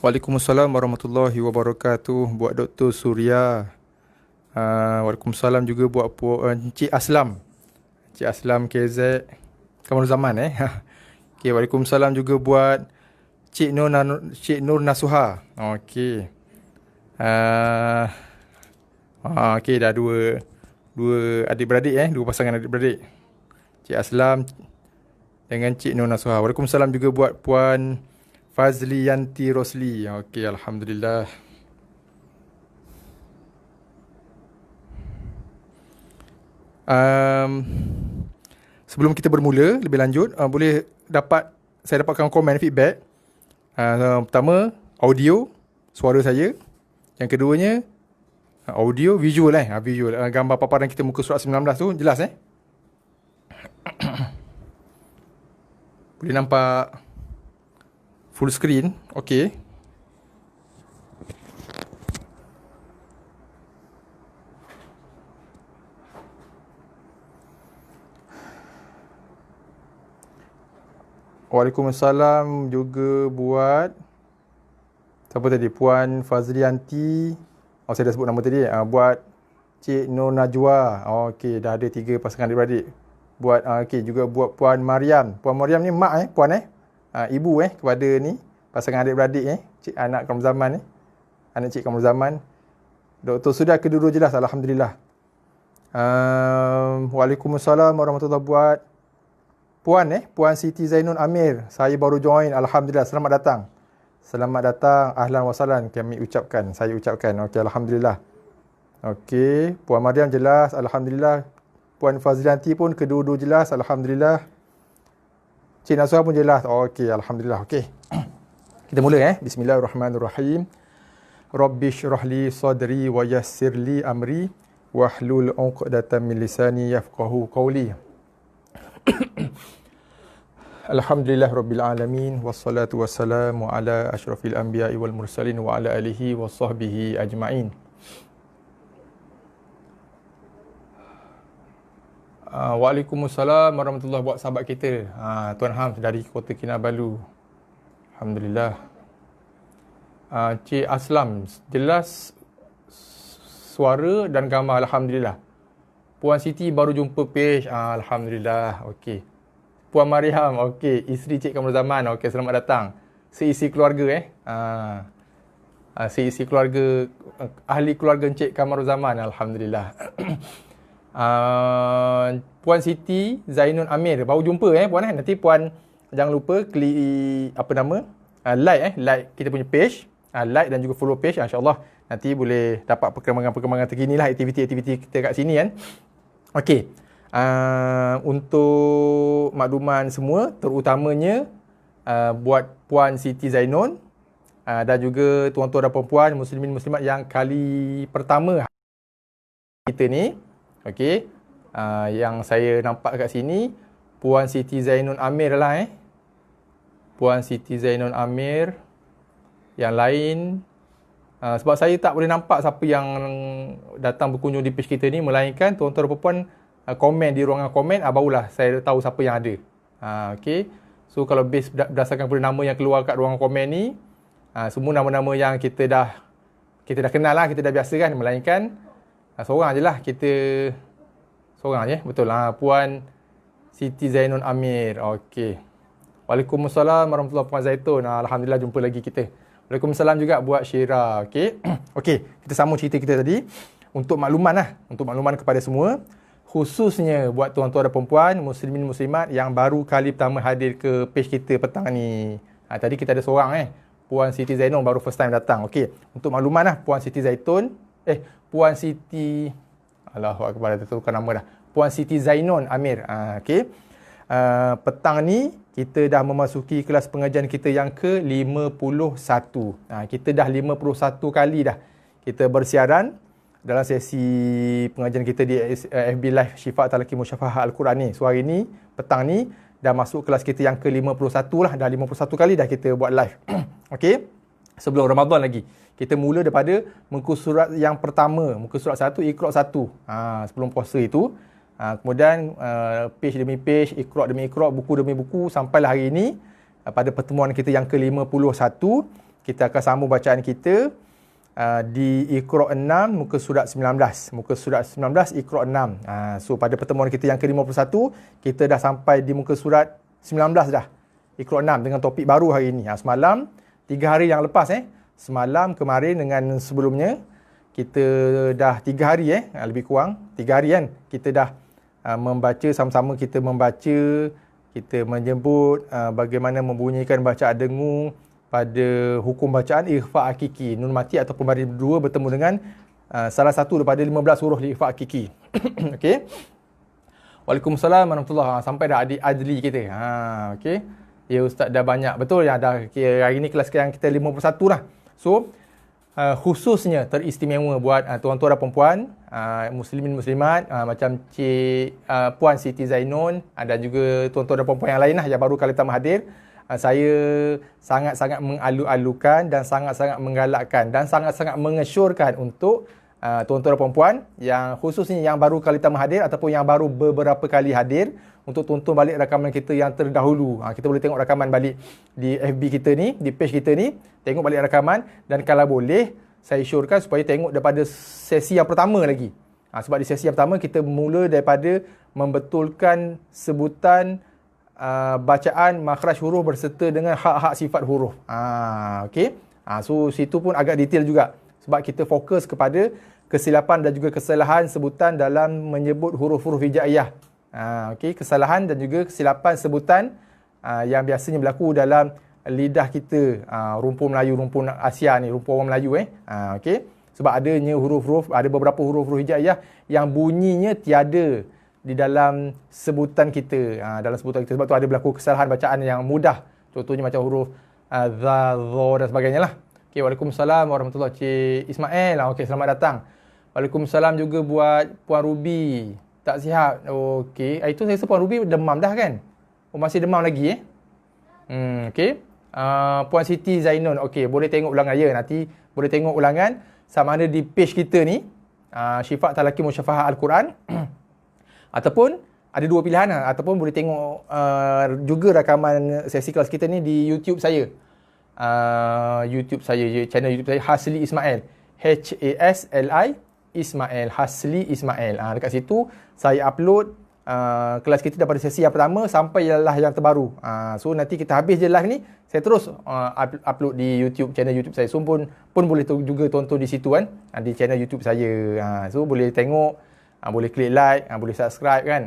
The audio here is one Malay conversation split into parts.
Waalaikumsalam warahmatullahi wabarakatuh. Buat Dr. Surya. Waalaikumsalam juga buat Encik Aslam. Encik Aslam KZ Kamarul Zaman Okay, Waalaikumsalam juga buat Cik Nur Nasuha. Okay. Okay, dah dua adik-beradik dua pasangan adik-beradik. Cik Aslam dengan Cik Nur Nasuha. Waalaikumsalam juga buat Puan Fazliyanti Rosli. Okey, alhamdulillah. Sebelum kita bermula lebih lanjut, saya dapatkan komen feedback. Pertama, audio suara saya. Yang keduanya, audio visual visual. Gambar paparan kita muka surat 19 tu jelas Boleh nampak full screen. Okey. Waalaikumsalam juga buat siapa tadi? Puan Fazlianti. Saya dah sebut nama tadi. Buat Cik Nur Najwa. Okey, dah ada 3 pasangan adik-beradik. Buat okey, juga buat Puan Mariam. Puan Mariam ni mak puan ibu kepada ni pasangan adik-beradik Cik anak Kamarul Zaman anak Cik Kamarul Zaman. Dr. Surya kedua-dua jelas, alhamdulillah. Waalaikumsalam warahmatullahi buat Puan Siti Zainun Amir. Saya baru join, alhamdulillah. Selamat datang, ahlan wa sahlan saya ucapkan. Okey, alhamdulillah. Okey, Puan Mariam jelas, alhamdulillah. Puan Fazlianti pun kedua-dua jelas, alhamdulillah. Cik Nasuha pun jelas. Okey, alhamdulillah. Okey. Kita mula Bismillahirrahmanirrahim. Rabbi shrah li sadri wa yassir li amri wahlul 'uqdatam min lisani yafqahu qawli. Alhamdulillah rabbil alamin wassalatu wassalamu ala asyrafil anbiya'i wal mursalin wa ala alihi wa sahbihi ajma'in. Waalaikumsalam warahmatullahi buat sahabat kita. Tuan Ham dari Kota Kinabalu. Alhamdulillah. Cik Aslam, jelas suara dan gambar, alhamdulillah. Puan Siti baru jumpa page. Alhamdulillah. Okey. Puan Mariam, okey, isteri Cik Kamarul Zaman. Okey, selamat datang. Seisi keluarga seisi keluarga, ahli keluarga Cik Kamarul Zaman, alhamdulillah. Puan Siti Zainun Amir baru jumpa puan nanti puan jangan lupa klik like kita punya page, like dan juga follow page, insya-Allah nanti boleh dapat perkembangan terkini aktiviti-aktiviti kita kat sini Okey. Untuk makluman semua, terutamanya buat Puan Siti Zainun dan juga tuan-tuan dan puan-puan muslimin muslimat yang kali pertama kita ni. Okey, yang saya nampak kat sini Puan Siti Zainun Amir Puan Siti Zainun Amir. Yang lain sebab saya tak boleh nampak siapa yang datang berkunjung di page kita ni, melainkan tuan-tuan dan puan komen di ruangan komen, barulah saya tahu siapa yang ada. Okey. So kalau berdasarkan kepada nama yang keluar kat ruangan komen ni, semua nama-nama yang kita dah kenal lah, kita dah biasa kan, melainkan seorang je lah, kita seorang je, betul lah, Puan Siti Zainun Amir. Okey. Waalaikumsalam warahmatullahi wabarakatuh, Puan Zaitun. Alhamdulillah jumpa lagi kita. Waalaikumsalam juga buat Syira. Okey. Okey, kita sambung cerita kita tadi. Untuk makluman kepada semua, khususnya buat tuan-tuan dan perempuan, muslimin muslimat yang baru kali pertama hadir ke page kita petang ni. Tadi kita ada seorang Puan Siti Zainun baru first time datang. Okey, untuk makluman Puan Siti Zaitun, Puan Siti, Allahu Akbar, dah tukar nama dah. Puan Siti Zainun Amir. Okey. Petang ni kita dah memasuki kelas pengajian kita yang ke-51. Kita dah 51 kali dah kita bersiaran dalam sesi pengajian kita di FB Live Syifa Talaqi Musyafahah Al-Quran ni. So hari ni, petang ni, dah masuk kelas kita yang ke-51 lah. Dah 51 kali dah kita buat live. Okey. Sebelum Ramadan lagi. Kita mula daripada muka surat yang pertama. Muka surat 1, Iqra' 1. Sebelum puasa itu. Kemudian page demi page, Iqra' demi Iqra', buku demi buku. Sampailah hari ini, pada pertemuan kita yang ke-51. Kita akan sambung bacaan kita di Iqra' 6, muka surat 19. Muka surat 19, Iqra' 6. So pada pertemuan kita yang ke-51, kita dah sampai di muka surat 19 dah. Iqra' 6 dengan topik baru hari ini. Semalam, 3 hari yang lepas semalam, kemarin dengan sebelumnya, kita dah 3 hari lebih kurang 3 hari kan. Kita dah membaca, sama-sama kita membaca, kita menyebut bagaimana membunyikan bacaan dengung pada hukum bacaan ikhfa' hakiki, nun mati ataupun baris berdua bertemu dengan salah satu daripada 15 huruf di ikhfa' hakiki. Okey. Waalaikumsalam warahmatullahi wabarakatuh. Sampai dah adik Adli kita. Okey. Ya ustaz dah banyak. Betul ya, dah hari ni kelas yang kita 51 lah. So khususnya teristimewa buat tuan-tuan dan perempuan, muslimin muslimat, macam Cik Puan Siti Zainun, dan juga tuan-tuan dan perempuan yang lain lah yang baru kali pertama hadir. Saya sangat-sangat mengalu-alukan dan sangat-sangat menggalakkan dan sangat-sangat mengesyorkan untuk tuan-tuan dan perempuan yang khususnya yang baru kali pertama hadir ataupun yang baru beberapa kali hadir, untuk tonton balik rakaman kita yang terdahulu. Kita boleh tengok rakaman balik di FB kita ni, di page kita ni, tengok balik rakaman, dan kalau boleh saya syorkan supaya tengok daripada sesi yang pertama lagi. Sebab di sesi yang pertama kita mula daripada membetulkan sebutan bacaan makhraj huruf berserta dengan hak-hak sifat huruf. Okey. So situ pun agak detail juga sebab kita fokus kepada kesilapan dan juga kesalahan sebutan dalam menyebut huruf-huruf hijaiyah. Okey, kesalahan dan juga kesilapan sebutan yang biasanya berlaku dalam lidah kita, rumpun Melayu, rumpun Asia ni, rumpun orang Melayu okey. Sebab adanya huruf-huruf, ada beberapa huruf-huruf hijaiyah yang bunyinya tiada di dalam sebutan kita, dalam sebutan kita. Sebab tu ada berlaku kesalahan bacaan yang mudah. Contohnya macam huruf za, zo dan sebagainya lah. Okey, waalaikumsalam warahmatullahi wabarakatuh. Cik Ismail, okey, selamat datang. Waalaikumsalam juga buat Puan Ruby. Tak sihat. Okey, itu saya rasa Puan Ruby demam dah kan? Masih demam lagi okey. Puan Siti Zainun, okey, boleh tengok ulangan ya. Nanti boleh tengok ulangan sama ada di page kita ni, Syifa Talaqi Musyafahah Al-Quran. Ataupun ada dua pilihan, ataupun boleh tengok juga rakaman sesi kelas kita ni di YouTube saya. YouTube saya, channel YouTube saya Hasli Ismail. Hasli Ismail, Hasli Ismail. Dekat situ saya upload kelas kita daripada sesi yang pertama sampai ialah yang terbaru. So nanti kita habis je live ni, saya terus upload di YouTube, channel YouTube saya. So pun boleh juga tonton di situ kan, di channel YouTube saya. So boleh tengok, boleh klik like, boleh subscribe kan.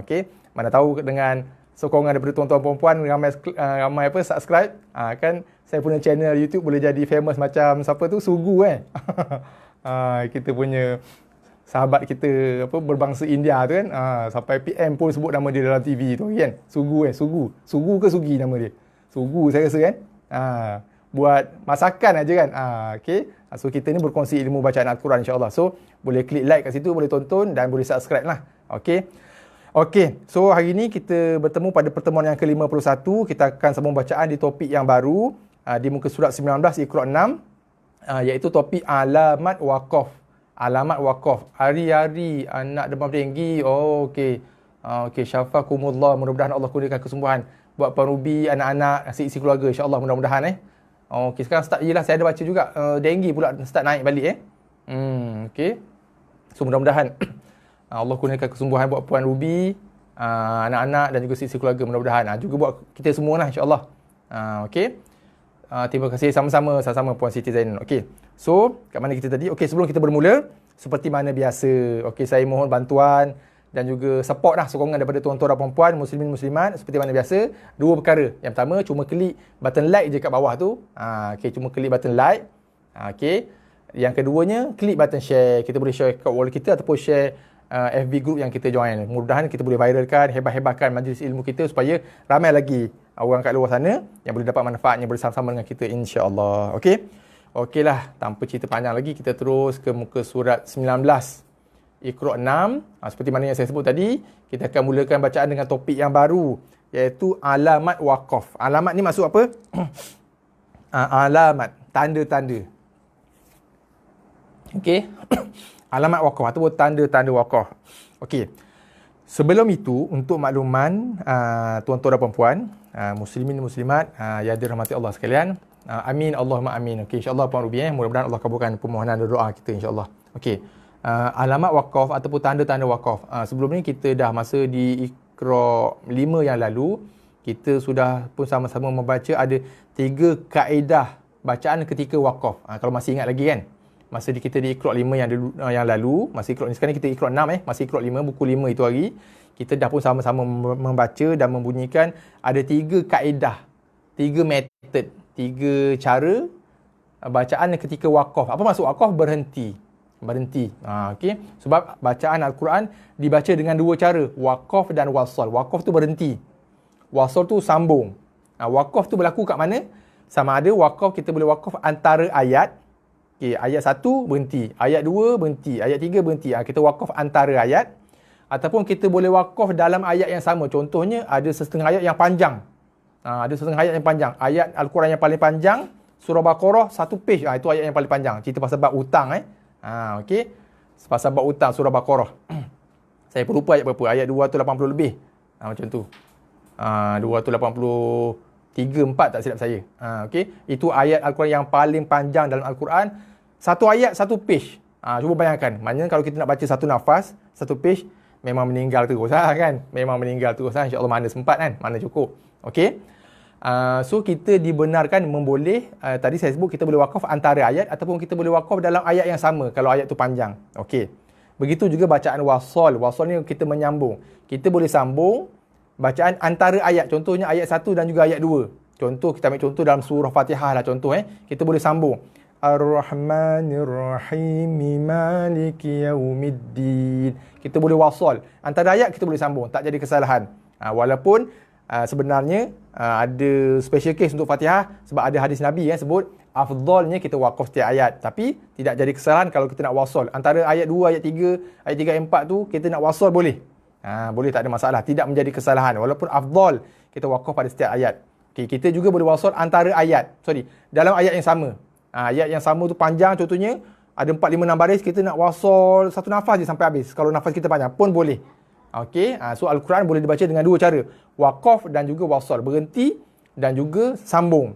Okey, mana tahu dengan sokongan daripada tuan-tuan perempuan ramai subscribe, kan saya punya channel YouTube boleh jadi famous macam siapa tu, Sugu kita punya sahabat kita berbangsa India tu kan, sampai PM pun sebut nama dia dalam TV tu kan. Sugu ke Sugi nama dia? Sugu saya rasa kan. Buat masakan aja kan. Okey. So kita ni berkongsi ilmu bacaan Al-Quran insya-Allah. So boleh klik like kat situ, boleh tonton dan boleh subscribe lah. Okey. So hari ni kita bertemu pada pertemuan yang ke-51. Kita akan sambung bacaan di topik yang baru, di muka surat 19 Iqra' 6, iaitu topik alamat waqaf. Alamat wakaf. Hari-hari anak demam tinggi. Oh, okey. Okey, syafakumullah. Mudah-mudahan Allah kurniakan kesembuhan buat Puan Ruby, anak-anak, isi keluarga. InsyaAllah mudah-mudahan Okey, sekarang start lah. Saya ada baca juga denggi pula start naik balik okey. So mudah-mudahan Allah kurniakan kesembuhan buat Puan Ruby, anak-anak dan juga isi keluarga mudah-mudahan. Juga buat kita semua lah insya-Allah. Okey. Terima kasih sama-sama Puan Siti Zainun. Okey. So, kat mana kita tadi? Okey, sebelum kita bermula, seperti mana biasa. Okey, saya mohon bantuan dan juga support lah, sokongan daripada tuan-tuan dan puan-puan, muslimin muslimat, seperti mana biasa. Dua perkara. Yang pertama, cuma klik button like je kat bawah tu. Okey, cuma klik button like. Okey. Yang keduanya, klik button share. Kita boleh share kat wall kita ataupun share FB group yang kita join. Mudah-mudahan kita boleh viralkan, hebat-hebatkan majlis ilmu kita supaya ramai lagi orang kat luar sana yang boleh dapat manfaatnya bersama-sama dengan kita, insya-Allah. Okey. Okeylah, tanpa cerita panjang lagi, kita terus ke muka surat 19. Iqra 6. Seperti mana yang saya sebut tadi, kita akan mulakan bacaan dengan topik yang baru, iaitu alamat wakaf. Alamat ni maksud apa? Alamat, tanda-tanda. Okey. Alamat wakaf ataupun tanda-tanda wakaf. Okey. Sebelum itu, untuk makluman tuan-tuan dan puan-puan, muslimin muslimat yang dirahmati Allah sekalian, amin Allahumma amin. Okey, insya-Allah Puan Ruby, mudah-mudahan Allah kabulkan permohonan dan doa kita, insya-Allah. Okey. Alamat wakaf ataupun tanda-tanda wakaf. Sebelum ni kita dah masa di Iqra 5 yang lalu, kita sudah pun sama-sama membaca ada 3 kaedah bacaan ketika wakaf. Kalau masih ingat lagi kan? Masa kita di Iqra 5 yang lalu, sekarang kita Iqra 6 masih Iqra 5, buku 5 itu hari, kita dah pun sama-sama membaca dan membunyikan ada 3 kaedah, 3 method, 3 cara bacaan ketika wakaf. Apa maksud wakaf? Berhenti. Okey. Sebab bacaan Al-Quran dibaca dengan 2 cara, wakaf dan wasal. Wakaf tu berhenti, wasal tu sambung. Wakaf tu berlaku kat mana? Sama ada wakaf, kita boleh wakaf antara ayat. Okey, ayat 1 berhenti, ayat 2 berhenti, ayat 3 berhenti. Kita wakaf antara ayat, ataupun kita boleh wakaf dalam ayat yang sama. Contohnya ada setengah ayat yang panjang. Ada setengah ayat yang panjang. Ayat Al-Quran yang paling panjang, surah Baqarah 1 page. Itu ayat yang paling panjang. Cerita pasal bab hutang. Okey. Pasal bab hutang surah Baqarah. Saya pun lupa ayat berapa. Ayat 280 lebih. Macam tu. 283, 4 tak silap saya. Okey. Itu ayat Al-Quran yang paling panjang dalam Al-Quran. 1 ayat 1 page. Cuba bayangkan. Maknanya kalau kita nak baca 1 nafas, 1 page, memang meninggal terus kan. InsyaAllah mana sempat kan. Mana cukup. Okey. So kita dibenarkan memboleh, tadi saya sebut kita boleh wakaf antara ayat ataupun kita boleh wakaf dalam ayat yang sama kalau ayat tu panjang. Okey. Begitu juga bacaan wasal. Wasal ni kita menyambung. Kita boleh sambung bacaan antara ayat. Contohnya ayat 1 dan juga ayat 2. Contoh, kita ambil contoh dalam surah Fatihah lah contoh. Kita boleh sambung. Ar-Rahmanir-Rahim Maliki Yaumiddin. Kita boleh wasal. Antara ayat kita boleh sambung. Tak jadi kesalahan. Walaupun sebenarnya ada special case untuk Fatihah sebab ada hadis Nabi sebut afdalnya kita wakaf setiap ayat, tapi tidak jadi kesalahan kalau kita nak wasal antara ayat 2, ayat 3, ayat 3, ayat 4 tu kita nak wasal boleh. Boleh, tak ada masalah, tidak menjadi kesalahan walaupun afdal kita wakaf pada setiap ayat. Okay, kita juga boleh wasal antara ayat. Dalam ayat yang sama. Ayat yang sama tu panjang, contohnya ada 4, 5, 6 baris, kita nak wasal 1 nafas je sampai habis. Kalau nafas kita panjang pun boleh. Okey, so Al-Quran boleh dibaca dengan 2 cara. Waqaf dan juga wasal. Berhenti dan juga sambung.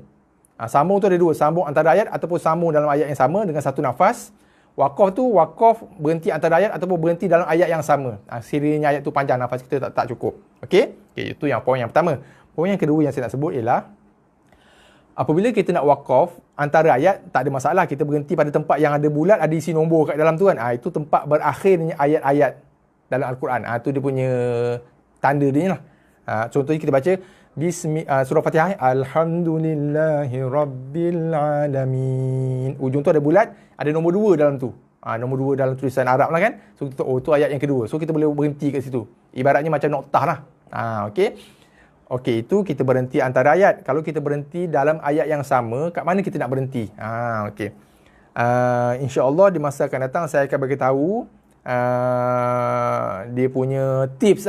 Sambung tu ada 2. Sambung antara ayat ataupun sambung dalam ayat yang sama dengan 1 nafas. Waqaf tu waqaf berhenti antara ayat ataupun berhenti dalam ayat yang sama. Sekiranya ayat tu panjang, nafas kita tak cukup. Okey, itu yang poin yang pertama. Poin yang kedua yang saya nak sebut ialah apabila kita nak waqaf antara ayat, tak ada masalah. Kita berhenti pada tempat yang ada bulat, ada isi nombor kat dalam tu kan. Itu tempat berakhirnya ayat-ayat dalam Al-Quran. Itu dia punya tanda dia lah. Contohnya kita baca surah Fatihah, Alhamdulillahi Rabbil Alamin. Ujung tu ada bulat, ada nombor 2 dalam tu. Nombor 2 dalam tulisan Arab lah kan. So kita tahu, tu ayat yang kedua. So kita boleh berhenti kat situ. Ibaratnya macam noktah lah. Okey. Okey, itu kita berhenti antara ayat. Kalau kita berhenti dalam ayat yang sama, kat mana kita nak berhenti? Okey. InsyaAllah di masa akan datang saya akan bagi tahu dia punya tips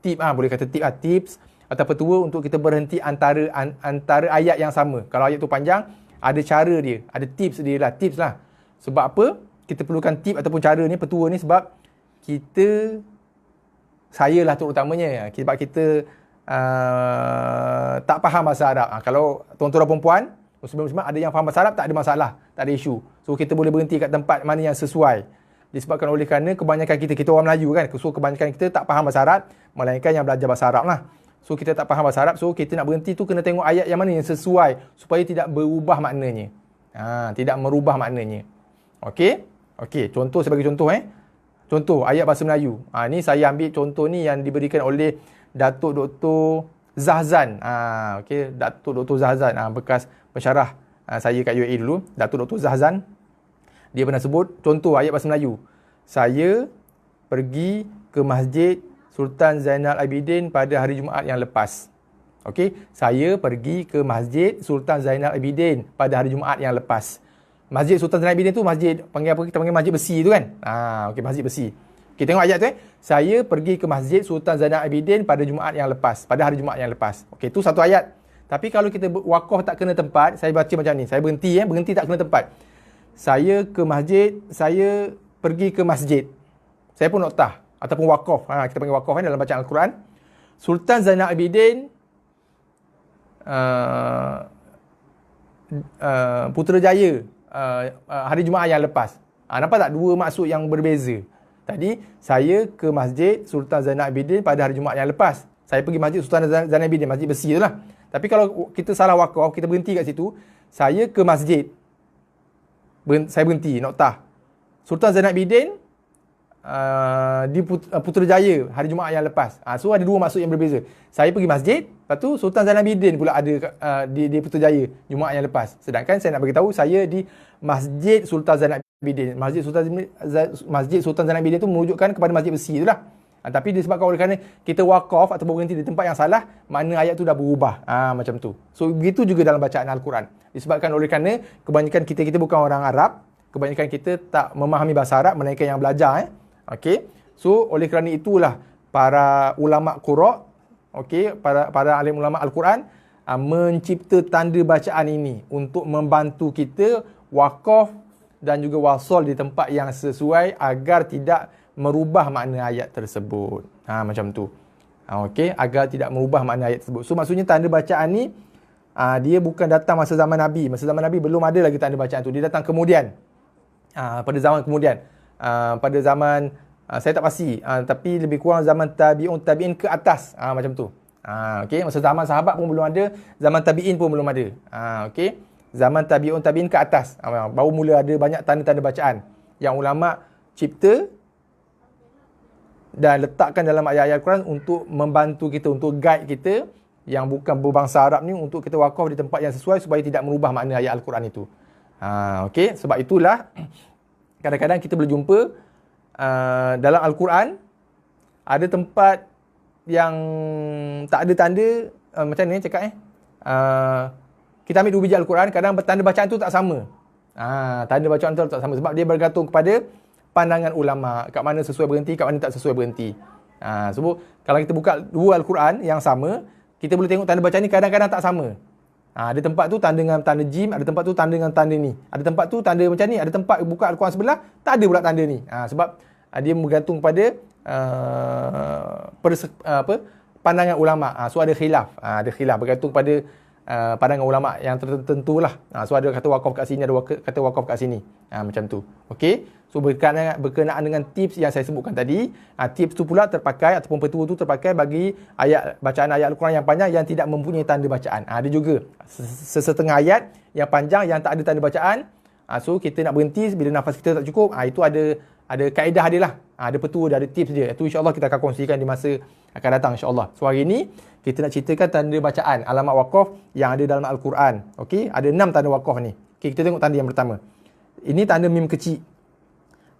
boleh kata tips atau petua untuk kita berhenti antara ayat yang sama. Kalau ayat tu panjang, ada cara dia, ada tips lah. Sebab apa? kita perlukan tip ataupun cara ni, petua ni sebab saya lah terutamanya, sebab kita tak faham bahasa Arab. Kalau tuan-tuan dan puan-puan, Muslim-Muslimat ada yang faham bahasa Arab, tak ada masalah, tak ada isu. So kita boleh berhenti kat tempat mana yang sesuai. Disebabkan oleh kerana kebanyakan kita orang Melayu kan, so kebanyakan kita tak faham bahasa Arab, melainkan yang belajar bahasa Arab lah. So kita tak faham bahasa Arab, so kita nak berhenti tu kena tengok ayat yang mana yang sesuai supaya tidak berubah maknanya. Tidak merubah maknanya. Okey, contoh sebagai contoh contoh ayat bahasa Melayu. Ni saya ambil contoh ni yang diberikan oleh Datuk Dr. Zahzan. Okey, Datuk Dr. Zahzan, bekas pensyarah saya kat UAE dulu. Datuk Dr. Zahzan, dia pernah sebut contoh ayat bahasa Melayu. Saya pergi ke Masjid Sultan Zainal Abidin pada hari Jumaat yang lepas. Okey, saya pergi ke Masjid Sultan Zainal Abidin pada hari Jumaat yang lepas. Masjid Sultan Zainal Abidin tu masjid panggil apa? Kita panggil masjid besi tu kan? Okey, masjid besi. Okey, tengok ayat tu Saya pergi ke Masjid Sultan Zainal Abidin pada Jumaat yang lepas, pada hari Jumaat yang lepas. Okey, tu satu ayat. Tapi kalau kita wakaf tak kena tempat, saya baca macam ni. Saya berhenti berhenti tak kena tempat. Saya ke masjid, saya pergi ke masjid. Saya pun noktah ataupun wakaf. Kita panggil wakaf dalam bacaan Al-Quran. Sultan Zainal Abidin Putrajaya hari Jumaat yang lepas. Nampak tak dua maksud yang berbeza? Tadi saya ke masjid Sultan Zainal Abidin pada hari Jumaat yang lepas. Saya pergi masjid Sultan Zainal Abidin, masjid besi tu lah. Tapi kalau kita salah wakaf, kita berhenti kat situ, saya ke masjid, saya berhenti, noktah. Sultan Zainal Abidin di Putrajaya hari Jumaat yang lepas. So ada dua maksud yang berbeza. Saya pergi masjid, lepas tu Sultan Zainal Abidin pula ada di Putrajaya Jumaat yang lepas. Sedangkan saya nak beritahu saya di Masjid Sultan Zainal Abidin. Masjid Sultan Zainal Abidin tu menunjukkan kepada masjid besi itulah. Tapi disebabkan oleh kerana kita wakaf atau berhenti di tempat yang salah, makna ayat tu dah berubah. Macam tu. So begitu juga dalam bacaan Al-Quran. Disebabkan oleh kerana kebanyakan kita bukan orang Arab, kebanyakan kita tak memahami bahasa Arab, melainkan yang belajar. Okey. So oleh kerana itulah para ulama qura', okey, para alim ulama Al-Quran mencipta tanda bacaan ini untuk membantu kita wakaf dan juga wasal di tempat yang sesuai agar tidak merubah makna ayat tersebut. Macam tu. Okey, agar tidak merubah makna ayat tersebut. So maksudnya tanda bacaan ni dia bukan datang masa zaman Nabi. Masa zaman Nabi belum ada lagi tanda bacaan tu. Dia datang kemudian. Pada zaman kemudian. Pada zaman saya tak pasti, tapi lebih kurang zaman tabi'in ke atas. Macam tu. Okey, masa zaman sahabat pun belum ada, zaman tabi'in pun belum ada. Okey. Zaman tabi'in ke atas. Baru mula ada banyak tanda-tanda bacaan yang ulama cipta dan letakkan dalam ayat-ayat Al-Quran untuk membantu kita, untuk guide kita yang bukan berbangsa Arab ni, untuk kita wakaf di tempat yang sesuai supaya tidak merubah makna ayat Al-Quran itu. Okey, sebab itulah kadang-kadang kita boleh jumpa dalam Al-Quran ada tempat yang tak ada tanda, macam ni cakap kita ambil 2 biji Al-Quran, kadang tanda bacaan tu tak sama. Tanda bacaan tu tak sama sebab dia bergantung kepada pandangan ulama, kat mana sesuai berhenti, kat mana tak sesuai berhenti. So kalau kita buka 2 Al-Quran yang sama, kita boleh tengok tanda bacaan ni kadang-kadang tak sama. Ada tempat tu tanda dengan tanda jim, ada tempat tu tanda dengan tanda ni. Ada tempat tu tanda macam ni, ada tempat buka Al-Quran sebelah, tak ada pula tanda ni. Sebab dia bergantung pada pandangan ulama. So ada khilaf. Ada khilaf bergantung pada pandangan ulama yang tertentu lah. So ada kata wakaf kat sini, ada kata wakaf kat sini. Macam tu. Okey. So berkenaan dengan tips yang saya sebutkan tadi, tips tu pula terpakai ataupun petua tu terpakai bagi bacaan ayat Al-Quran yang panjang yang tidak mempunyai tanda bacaan. Ada juga sesetengah ayat yang panjang yang tak ada tanda bacaan. So kita nak berhenti bila nafas kita tak cukup. Itu ada kaedah dia lah. Ada petua dia, ada tips dia. Itu insya-Allah kita akan kongsikan di masa akan datang insya-Allah. So hari ni kita nak ceritakan tanda bacaan alamat wakaf yang ada dalam Al-Quran. Okey, ada 6 tanda wakaf ni. Okey, kita tengok tanda yang pertama. Ini tanda mim kecil.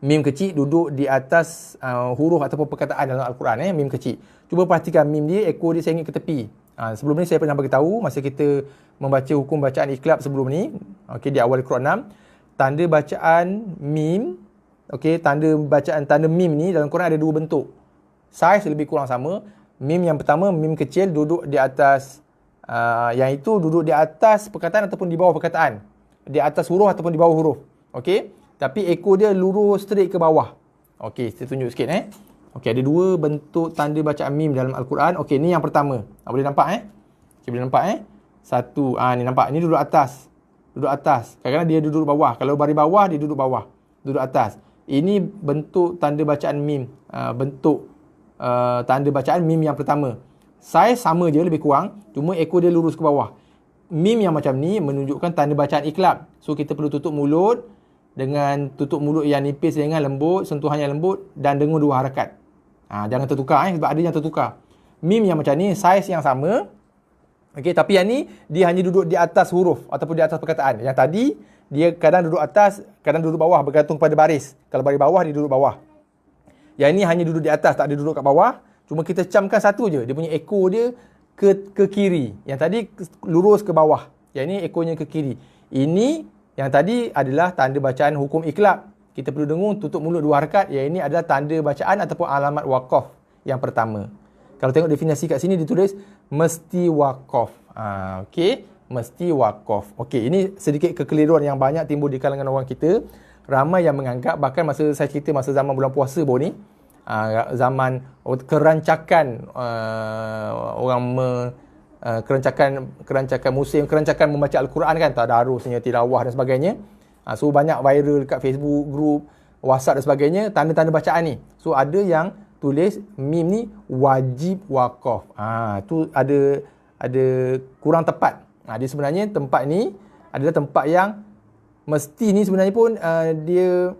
Mim kecil duduk di atas huruf ataupun perkataan dalam Al-Quran. Mim kecil. Cuba perhatikan mim dia, ekor dia saya ingat ke tepi. Sebelum ni saya pernah beritahu masa kita membaca hukum bacaan iqlab sebelum ni. Okey, di awal Quran 6. Tanda bacaan mim. Okey, tanda mim ni dalam Quran ada 2 bentuk. Saiz lebih kurang sama. Mim yang pertama, mim kecil duduk di atas, yang itu duduk di atas perkataan ataupun di bawah perkataan. Di atas huruf ataupun di bawah huruf. Okey. Tapi ekor dia lurus straight ke bawah. Okey, saya tunjuk sikit Okey, ada dua bentuk tanda bacaan mim dalam Al-Quran. Okey, ni yang pertama. Boleh nampak Okey, boleh nampak Satu. Ni nampak. Ni duduk atas. Duduk atas. Kadang-kadang dia duduk bawah. Kalau baris bawah, dia duduk bawah. Duduk atas. Ini bentuk tanda bacaan mim. Bentuk tanda bacaan mim yang pertama. Saiz sama je, lebih kurang. Cuma ekor dia lurus ke bawah. Mim yang macam ni menunjukkan tanda bacaan iklab. So, kita perlu tutup mulut dengan tutup mulut yang nipis dengan lembut, sentuhan yang lembut dan dengung dua harakat. Jangan tertukar sebab ada yang tertukar. Mim yang macam ni, saiz yang sama. Okey, tapi yang ni dia hanya duduk di atas huruf ataupun di atas perkataan. Yang tadi dia kadang duduk atas, kadang duduk bawah bergantung pada baris. Kalau baris bawah dia duduk bawah. Yang ini hanya duduk di atas, tak ada duduk kat bawah. Cuma kita camkan satu je. Dia punya ekor dia ke kiri. Yang tadi lurus ke bawah. Yang ini ekornya ke kiri. Ini yang tadi adalah tanda bacaan hukum iklab. Kita perlu dengung, tutup mulut dua harakat. Yang ini adalah tanda bacaan ataupun alamat waqaf yang pertama. Kalau tengok definisi kat sini ditulis mesti waqaf. Okey, mesti waqaf. Okey, ini sedikit kekeliruan yang banyak timbul di kalangan orang kita. Ramai yang menganggap, bahkan masa saya cerita masa zaman bulan puasa baru ni, zaman kerancakan kerancakan musim, kerancakan membaca Al-Quran kan, tadarusnya, tilawah dan sebagainya. So banyak viral dekat Facebook, group, WhatsApp dan sebagainya, tanda-tanda bacaan ni. So ada yang tulis mim ni wajib waqaf. Tu ada kurang tepat. Dia sebenarnya tempat ni adalah tempat yang mesti ni sebenarnya pun dia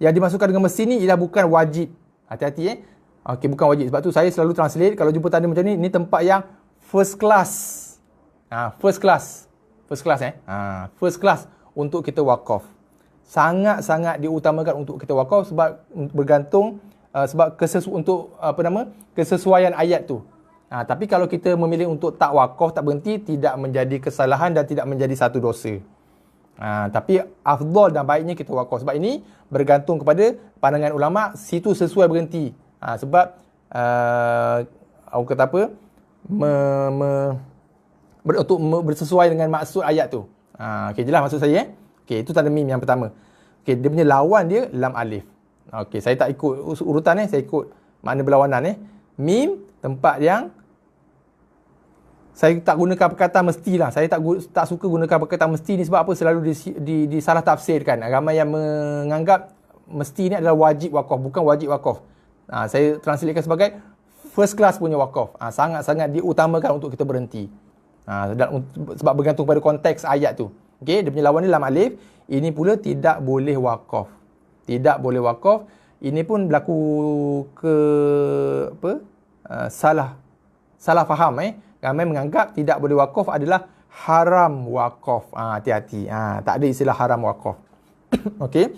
yang dimasukkan dengan mesti ni ialah bukan wajib. Hati-hati Okey, bukan wajib. Sebab tu saya selalu translate kalau jumpa tanda macam ni tempat yang first class. First class. First class untuk kita wakaf. Sangat-sangat diutamakan untuk kita wakaf sebab bergantung sebab kesesuaian ayat tu. Tapi kalau kita memilih untuk tak wakaf, tak berhenti, tidak menjadi kesalahan dan tidak menjadi satu dosa. Tapi afdal dan baiknya kita wakaf. Sebab ini bergantung kepada pandangan ulama, situ sesuai berhenti. Sebab orang kata apa, untuk bersesuai dengan maksud ayat tu. Okey, jelas maksud saya Okey, itu tanda mim yang pertama. Okey, dia punya lawan dia lam alif. Okey, saya tak ikut urutan saya ikut makna berlawanan Mim tempat yang saya tak gunakan perkataan mestilah. Saya tak suka gunakan perkataan mesti ni sebab apa? Selalu disalah tafsirkan. Ramai yang menganggap mesti ni adalah wajib wakaf, bukan wajib wakaf. Saya translatekan sebagai first class punya wakaf. Sangat-sangat diutamakan untuk kita berhenti. Sebab bergantung pada konteks ayat tu. Okey, dia punya lawan ni lam alif. Ini pula tidak boleh wakaf. Tidak boleh wakaf. Ini pun berlaku salah faham Ramai menganggap tidak boleh wakaf adalah haram wakaf. Hati-hati. Tak ada istilah haram wakaf. Okey.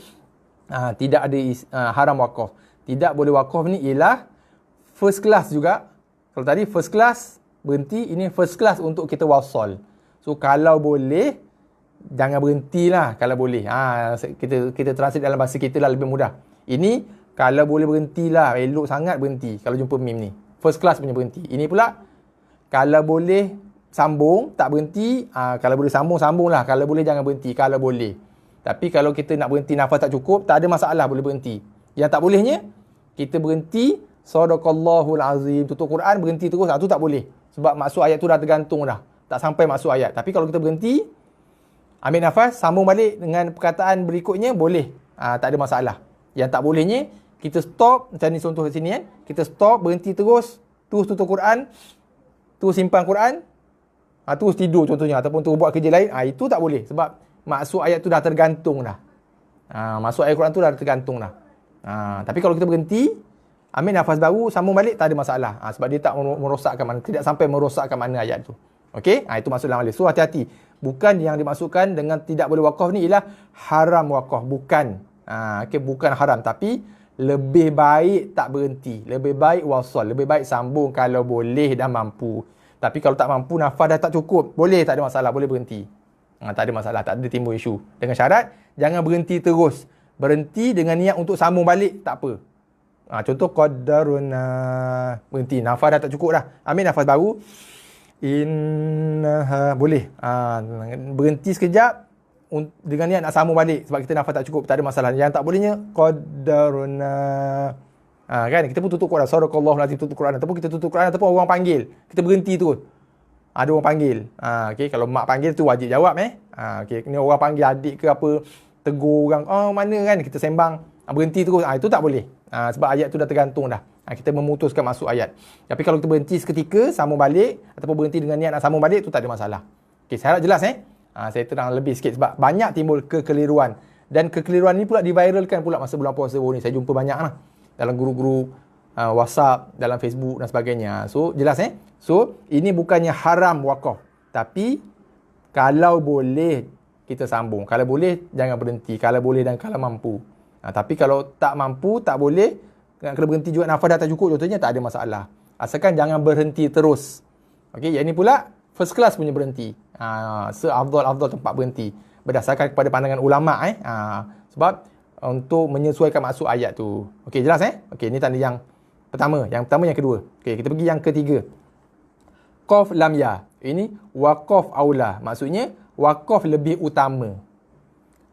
Tidak ada haram wakaf. Tidak boleh wakaf ni ialah first class juga. Kalau tadi first class berhenti, ini first class untuk kita wasal. So kalau boleh, jangan berhentilah kalau boleh. Kita translate dalam bahasa kita lah lebih mudah. Ini kalau boleh berhentilah, elok sangat berhenti kalau jumpa mim ni. First class punya berhenti. Ini pula kalau boleh sambung, tak berhenti. Kalau boleh sambunglah. Kalau boleh jangan berhenti kalau boleh. Tapi kalau kita nak berhenti nafas tak cukup, tak ada masalah, boleh berhenti. Yang tak bolehnya, kita berhenti sadaqallahul azim, tutup Quran berhenti terus, tu tak boleh. Sebab maksud ayat tu dah tergantung dah. Tak sampai maksud ayat. Tapi kalau kita berhenti, ambil nafas, sambung balik dengan perkataan berikutnya, boleh. Tak ada masalah. Yang tak bolehnya, kita stop, macam ni contoh kat sini kita stop, berhenti terus tutup Quran, terus simpan Quran, terus tidur contohnya, ataupun terus buat kerja lain, itu tak boleh. Sebab maksud ayat tu dah tergantung dah. Maksud ayat Quran tu dah tergantung dah. Tapi kalau kita berhenti, ambil nafas baru, sambung balik, tak ada masalah. Sebab dia tak merosakkan makna, tidak sampai merosakkan makna ayat tu. Okey? Itu maksud dalam alif. So hati-hati. Bukan yang dimaksudkan dengan tidak boleh wakaf ni ialah haram wakaf. Bukan. Okey, bukan haram. Tapi lebih baik tak berhenti. Lebih baik wasal. Lebih baik sambung kalau boleh dan mampu. Tapi kalau tak mampu, nafas dah tak cukup, boleh, tak ada masalah. Boleh berhenti. Tak ada masalah. Tak ada timbul isu. Dengan syarat, jangan berhenti terus. Berhenti dengan niat untuk sambung balik, tak apa. Contoh, qadaruna. Berhenti. Nafas dah tak cukup dah. Ambil nafas baru. Innaha. Boleh. Berhenti sekejap. dengan niat nak sambung balik sebab kita nafas tak cukup, tak ada masalah. Yang tak bolehnya qadarna. Kan kita pun tutup Quran, sadaqallahu lazim, tutup Quran ataupun kita tutup Quran ataupun orang panggil, kita berhenti terus. Ada orang panggil. Okey, kalau mak panggil tu wajib jawab okey, ni orang panggil adik ke apa, tegur orang, mana kan kita sembang, berhenti terus. Itu tak boleh. Sebab ayat tu dah tergantung dah. Kita memutuskan masuk ayat. Tapi kalau kita berhenti seketika, sambung balik ataupun berhenti dengan niat nak sambung balik, tu tak ada masalah. Okey, saya harap jelas saya terang lebih sikit sebab banyak timbul kekeliruan. Dan kekeliruan ni pula diviralkan pula masa bulan puasa baru ni. Saya jumpa banyak lah dalam guru-guru WhatsApp, dalam Facebook dan sebagainya. So, jelas So, ini bukannya haram wakaf. Tapi, kalau boleh kita sambung. Kalau boleh, jangan berhenti. Kalau boleh dan kalau mampu. Tapi kalau tak mampu, tak boleh, kena berhenti juga, nafas dah tak cukup contohnya, tak ada masalah. Asalkan jangan berhenti terus. Okey, yang ini pula first class punya berhenti. Seafdal tempat berhenti berdasarkan kepada pandangan ulama sebab untuk menyesuaikan maksud ayat tu. Okey, jelas Okey, ini tanda yang pertama, yang kedua. Okey, kita pergi yang ketiga. Qaf lam ya. Ini waqaf aula. Maksudnya waqaf lebih utama.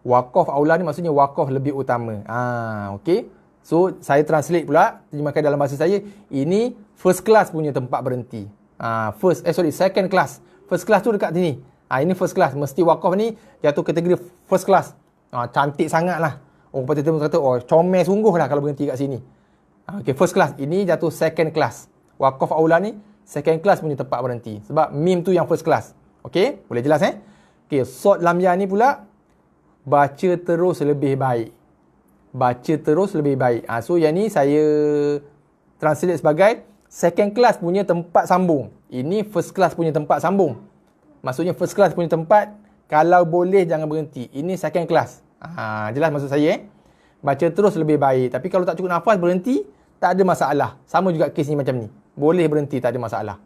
Waqaf aula ni maksudnya waqaf lebih utama. Okey. So, saya translate pula, terjemahkan dalam bahasa saya, ini first class punya tempat berhenti. Second class. First class tu dekat sini. Ini first class. Mesti wakaf ni jatuh kategori first class. Cantik sangat lah. Orang patut kata, comel sungguh lah kalau berhenti kat sini. Okay, first class. Ini jatuh second class. Wakaf aula ni, second class punya tempat berhenti. Sebab mim tu yang first class. Okay, boleh jelas Okay, sod lam ya ni pula, baca terus lebih baik. Baca terus lebih baik. So, yang ni saya translate sebagai second class punya tempat sambung. Ini first class punya tempat sambung. Maksudnya first class punya tempat, kalau boleh jangan berhenti. Ini second class. Jelas maksud saya Baca terus lebih baik. Tapi kalau tak cukup nafas, berhenti, tak ada masalah. Sama juga kes ni macam ni. Boleh berhenti, tak ada masalah.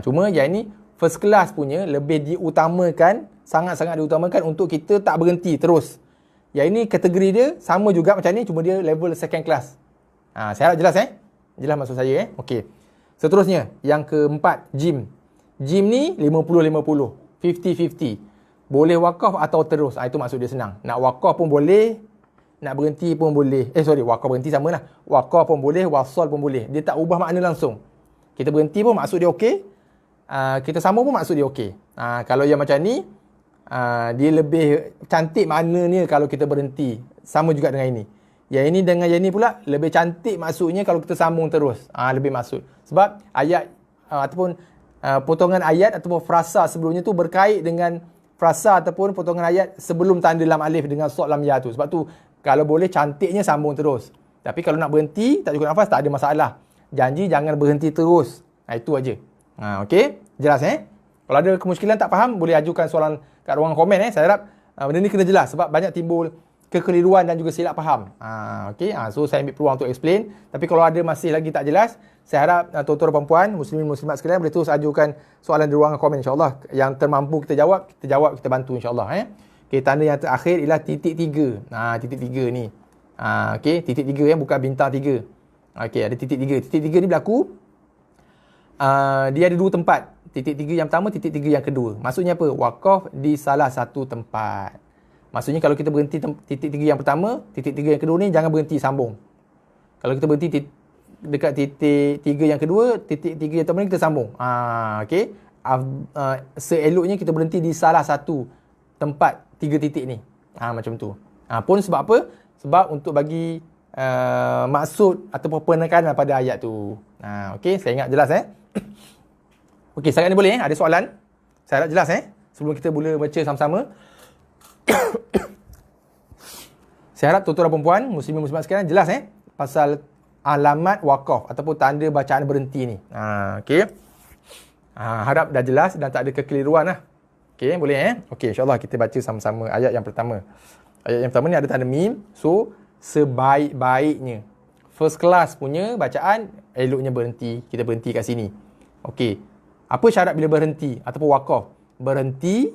Cuma yang ni first class punya lebih diutamakan, sangat-sangat diutamakan untuk kita tak berhenti terus. Yang ini kategori dia sama juga macam ni, cuma dia level second class. Saya harap jelas Jelas maksud saya Okey. Seterusnya, yang keempat, gym. Gym ni 50-50. 50-50. Boleh wakaf atau terus. Itu maksud dia senang. Nak wakaf pun boleh, nak berhenti pun boleh. Wakaf berhenti sama lah. Wakaf pun boleh, wasal pun boleh. Dia tak ubah makna langsung. Kita berhenti pun maksud dia okey. Kita sambung pun maksud dia okey. Kalau yang macam ni, dia lebih cantik maknanya kalau kita berhenti. Sama juga dengan ini. Yang ini dengan yang ini pula lebih cantik maksudnya kalau kita sambung terus. Lebih maksud. Sebab ayat ataupun potongan ayat ataupun frasa sebelumnya tu berkait dengan frasa ataupun potongan ayat sebelum tanda lam alif dengan sod lam ya tu. Sebab tu kalau boleh cantiknya sambung terus. Tapi kalau nak berhenti, tak cukup nafas, tak ada masalah. Janji jangan berhenti terus. Itu aja. Okey? Jelas Kalau ada kemusykilan tak faham, boleh ajukan soalan kat ruangan komen Saya harap benda ni kena jelas sebab banyak timbul kekeliruan dan juga silap faham. Okey, so saya ambil peluang untuk explain. Tapi kalau ada masih lagi tak jelas, saya harap tuan-tuan dan puan, muslimin muslimat sekalian boleh terus ajukan soalan di ruangan komen insya-Allah. Yang termampu kita jawab, kita bantu insya-Allah Okey, tanda yang terakhir ialah titik 3. Titik 3 ni. Okey, titik 3 bukan bintang 3. Okey, ada titik 3. Titik 3 ni berlaku dia ada dua tempat. Titik 3 yang pertama, titik 3 yang kedua. Maksudnya apa? Wakaf di salah satu tempat. Maksudnya kalau kita berhenti titik 3 yang pertama, titik 3 yang kedua ni jangan berhenti sambung. Kalau kita berhenti dekat titik 3 yang kedua, titik 3 yang pertama ni kita sambung. Okey. Seeloknya kita berhenti di salah satu tempat 3 titik ni. Macam tu. Pun sebab apa? Sebab untuk bagi maksud ataupun penekanan pada ayat tu. Okey, saya ingat jelas Okey, sekarang ni boleh ada soalan? Saya harap jelas sebelum kita mula baca sama-sama. Saya harap tuan-tuan dan puan-puan, muslimin muslimat sekalian jelas pasal alamat wakaf ataupun tanda bacaan berhenti ni. Okey. Harap dah jelas dan tak ada kekeliruan lah. Okey, boleh Okey, insya-Allah kita baca sama-sama ayat yang pertama. Ayat yang pertama ni ada tanda mim. So, sebaik-baiknya first class punya bacaan, eloknya berhenti. Kita berhenti kat sini. Okey. Apa syarat bila berhenti ataupun wakaf? Berhenti,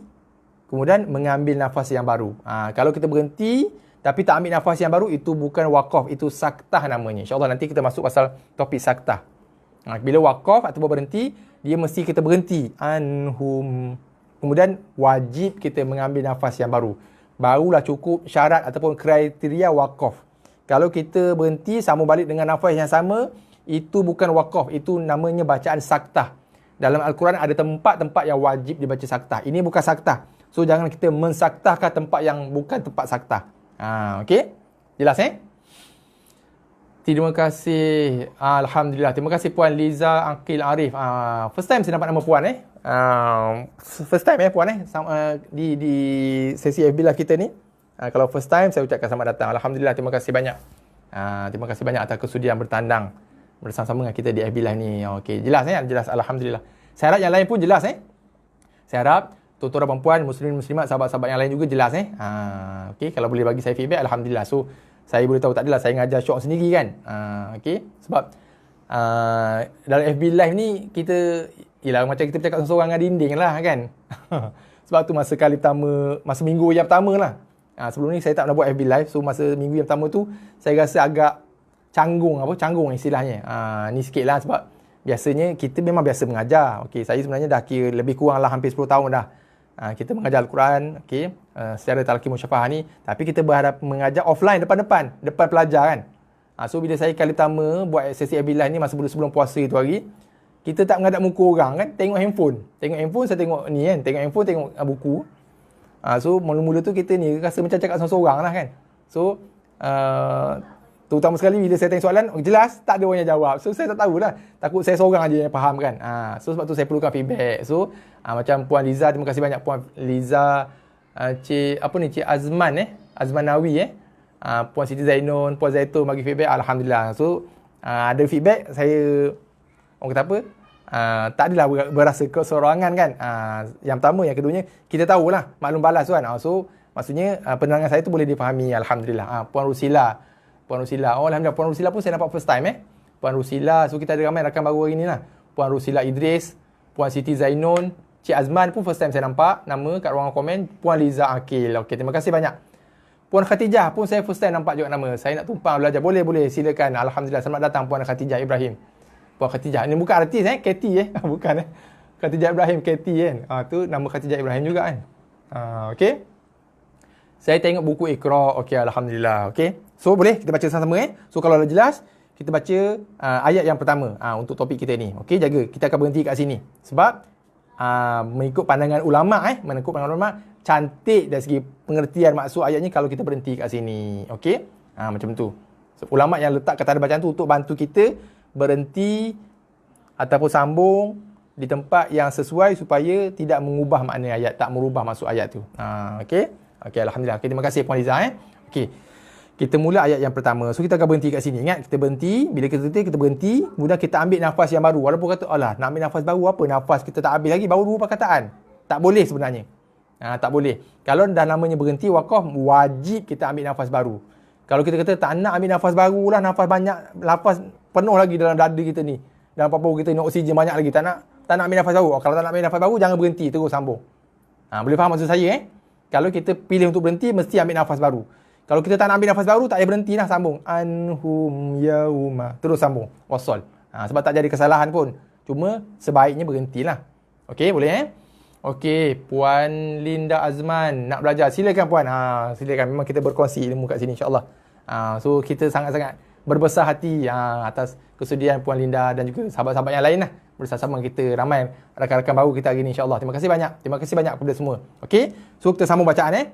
kemudian mengambil nafas yang baru. Kalau kita berhenti, tapi tak ambil nafas yang baru, itu bukan wakaf, itu saktah namanya. InsyaAllah nanti kita masuk pasal topik saktah. Bila wakaf ataupun berhenti, dia mesti kita berhenti. Anhum. Kemudian wajib kita mengambil nafas yang baru. Barulah cukup syarat ataupun kriteria wakaf. Kalau kita berhenti sambung balik dengan nafas yang sama, itu bukan wakaf, itu namanya bacaan saktah. Dalam Al-Quran ada tempat-tempat yang wajib dibaca saktah. Ini bukan saktah. So jangan kita mensaktahkan tempat yang bukan tempat saktah. Okey? Jelas Terima kasih. Alhamdulillah. Terima kasih Puan Liza Aqil Arif. First time saya dapat nama Puan first time Puan di sesi FB Live kita ni. Kalau first time saya ucapkan selamat datang. Alhamdulillah, terima kasih banyak. Terima kasih banyak atas kesudian bertandang bersama-sama dengan kita di FB Live ni. Okey, jelas jelas, alhamdulillah. Saya harap yang lain pun jelas Saya harap tuan-tuan dan puan, muslimat, sahabat-sahabat yang lain juga jelas Okey, kalau boleh bagi saya feedback, alhamdulillah. So saya boleh tahu, tak adalah saya ngajar syok sendiri kan. Okey, sebab dalam FB Live ni kita macam kita bercakap seorang dengan dinding lah kan. Sebab tu masa kali pertama, masa minggu yang pertama lah. Sebelum ni saya tak pernah buat FB Live. So masa minggu yang pertama tu saya rasa agak canggung istilahnya. Ni sikit lah sebab biasanya kita memang biasa mengajar. Okey, saya sebenarnya dah kira lebih kurang lah hampir 10 tahun dah. Kita mengajar Al-Quran, okey, secara talaqi musyafahah ni, tapi kita berharap mengajar offline depan pelajar kan. So bila saya kali pertama buat sesi FB Live ni masa sebelum puasa tu hari, kita tak menghadap muka orang kan, tengok handphone saya tengok ni kan, tengok handphone, tengok buku. So mula-mula tu kita ni rasa macam cakap seorang-seorang lah kan. So terutama sekali bila saya tanya soalan, jelas tak ada orang yang jawab. So saya tak tahulah, takut saya seorang aja yang faham kan. So sebab tu saya perlukan feedback. So macam Puan Liza, terima kasih banyak Puan Liza, Cik Azman Azman Nawi Puan Siti Zainun, Puan Zaitun bagi feedback, alhamdulillah. So ada feedback, saya orang kata apa, tak adalah berasa keseorangan kan. Yang pertama, yang keduanya kita tahulah maklum balas kan. So maksudnya penerangan saya tu boleh difahami, alhamdulillah. Puan Rusila, alhamdulillah, Puan Rusila pun saya nampak first time Puan Rusila. So kita ada ramai rakan baru hari ni lah. Puan Rusila Idris, Puan Siti Zainun, Cik Azman pun first time saya nampak nama kat ruangan komen. Puan Liza Aqil. Okey, terima kasih banyak. Puan Khatijah pun saya first time nampak juga nama. Saya nak tumpang belajar. Boleh, silakan. Alhamdulillah, selamat datang Puan Khatijah Ibrahim. Puan Khatijah, ni bukan artis Katie bukan Khatijah Ibrahim, Katie kan. Tu nama Khatijah Ibrahim juga kan. Okey. Saya tengok buku Iqra. Okey, alhamdulillah. Okey. So boleh kita baca sama-sama So kalau dah jelas, kita baca ayat yang pertama untuk topik kita ni. Okey, jaga. Kita akan berhenti kat sini. Sebab mengikut pandangan ulama cantik dari segi pengertian maksud ayat ni kalau kita berhenti kat sini. Okey? Macam tu. So, ulama yang letak kata bacaan tu untuk bantu kita berhenti ataupun sambung di tempat yang sesuai supaya tidak mengubah makna ayat, tak merubah maksud ayat tu. Okey? Okey, alhamdulillah. Okay, terima kasih Puan Liza Okey. Kita mula ayat yang pertama. So kita akan berhenti kat sini. Ingat, kita berhenti. Bila kita berhenti, kemudian kita ambil nafas yang baru. Walaupun kata, alah, nak ambil nafas baru apa? Nafas kita tak habis lagi, baru 2 perkataan. Tak boleh sebenarnya. Tak boleh. Kalau dah namanya berhenti wakaf, wajib kita ambil nafas baru. Kalau kita kata tak nak ambil nafas baru lah, nafas banyak, nafas penuh lagi dalam dada kita ni, dalam paru kita ni oksigen banyak lagi, tak nak ambil nafas baru. Kalau tak nak ambil nafas baru, jangan berhenti, terus sambung. Boleh faham maksud saya Kalau kita pilih untuk berhenti, mesti ambil nafas baru. Kalau kita tak nak ambil nafas baru, tak payah berhenti lah, sambung. Anhum yauma. Terus sambung. Wasol. Sebab tak jadi kesalahan pun. Cuma sebaiknya berhentilah. Okey, boleh Okey, Puan Linda Azman nak belajar. Silakan Puan. Silakan. Memang kita berkongsi ilmu kat sini insya-Allah. So kita sangat-sangat berbesar hati atas kesudian Puan Linda dan juga sahabat-sahabat yang lain lah. Bersama kita ramai rakan-rakan baru kita hari ni insya-Allah. Terima kasih banyak. Terima kasih banyak kepada semua. Okey. So kita sambung bacaan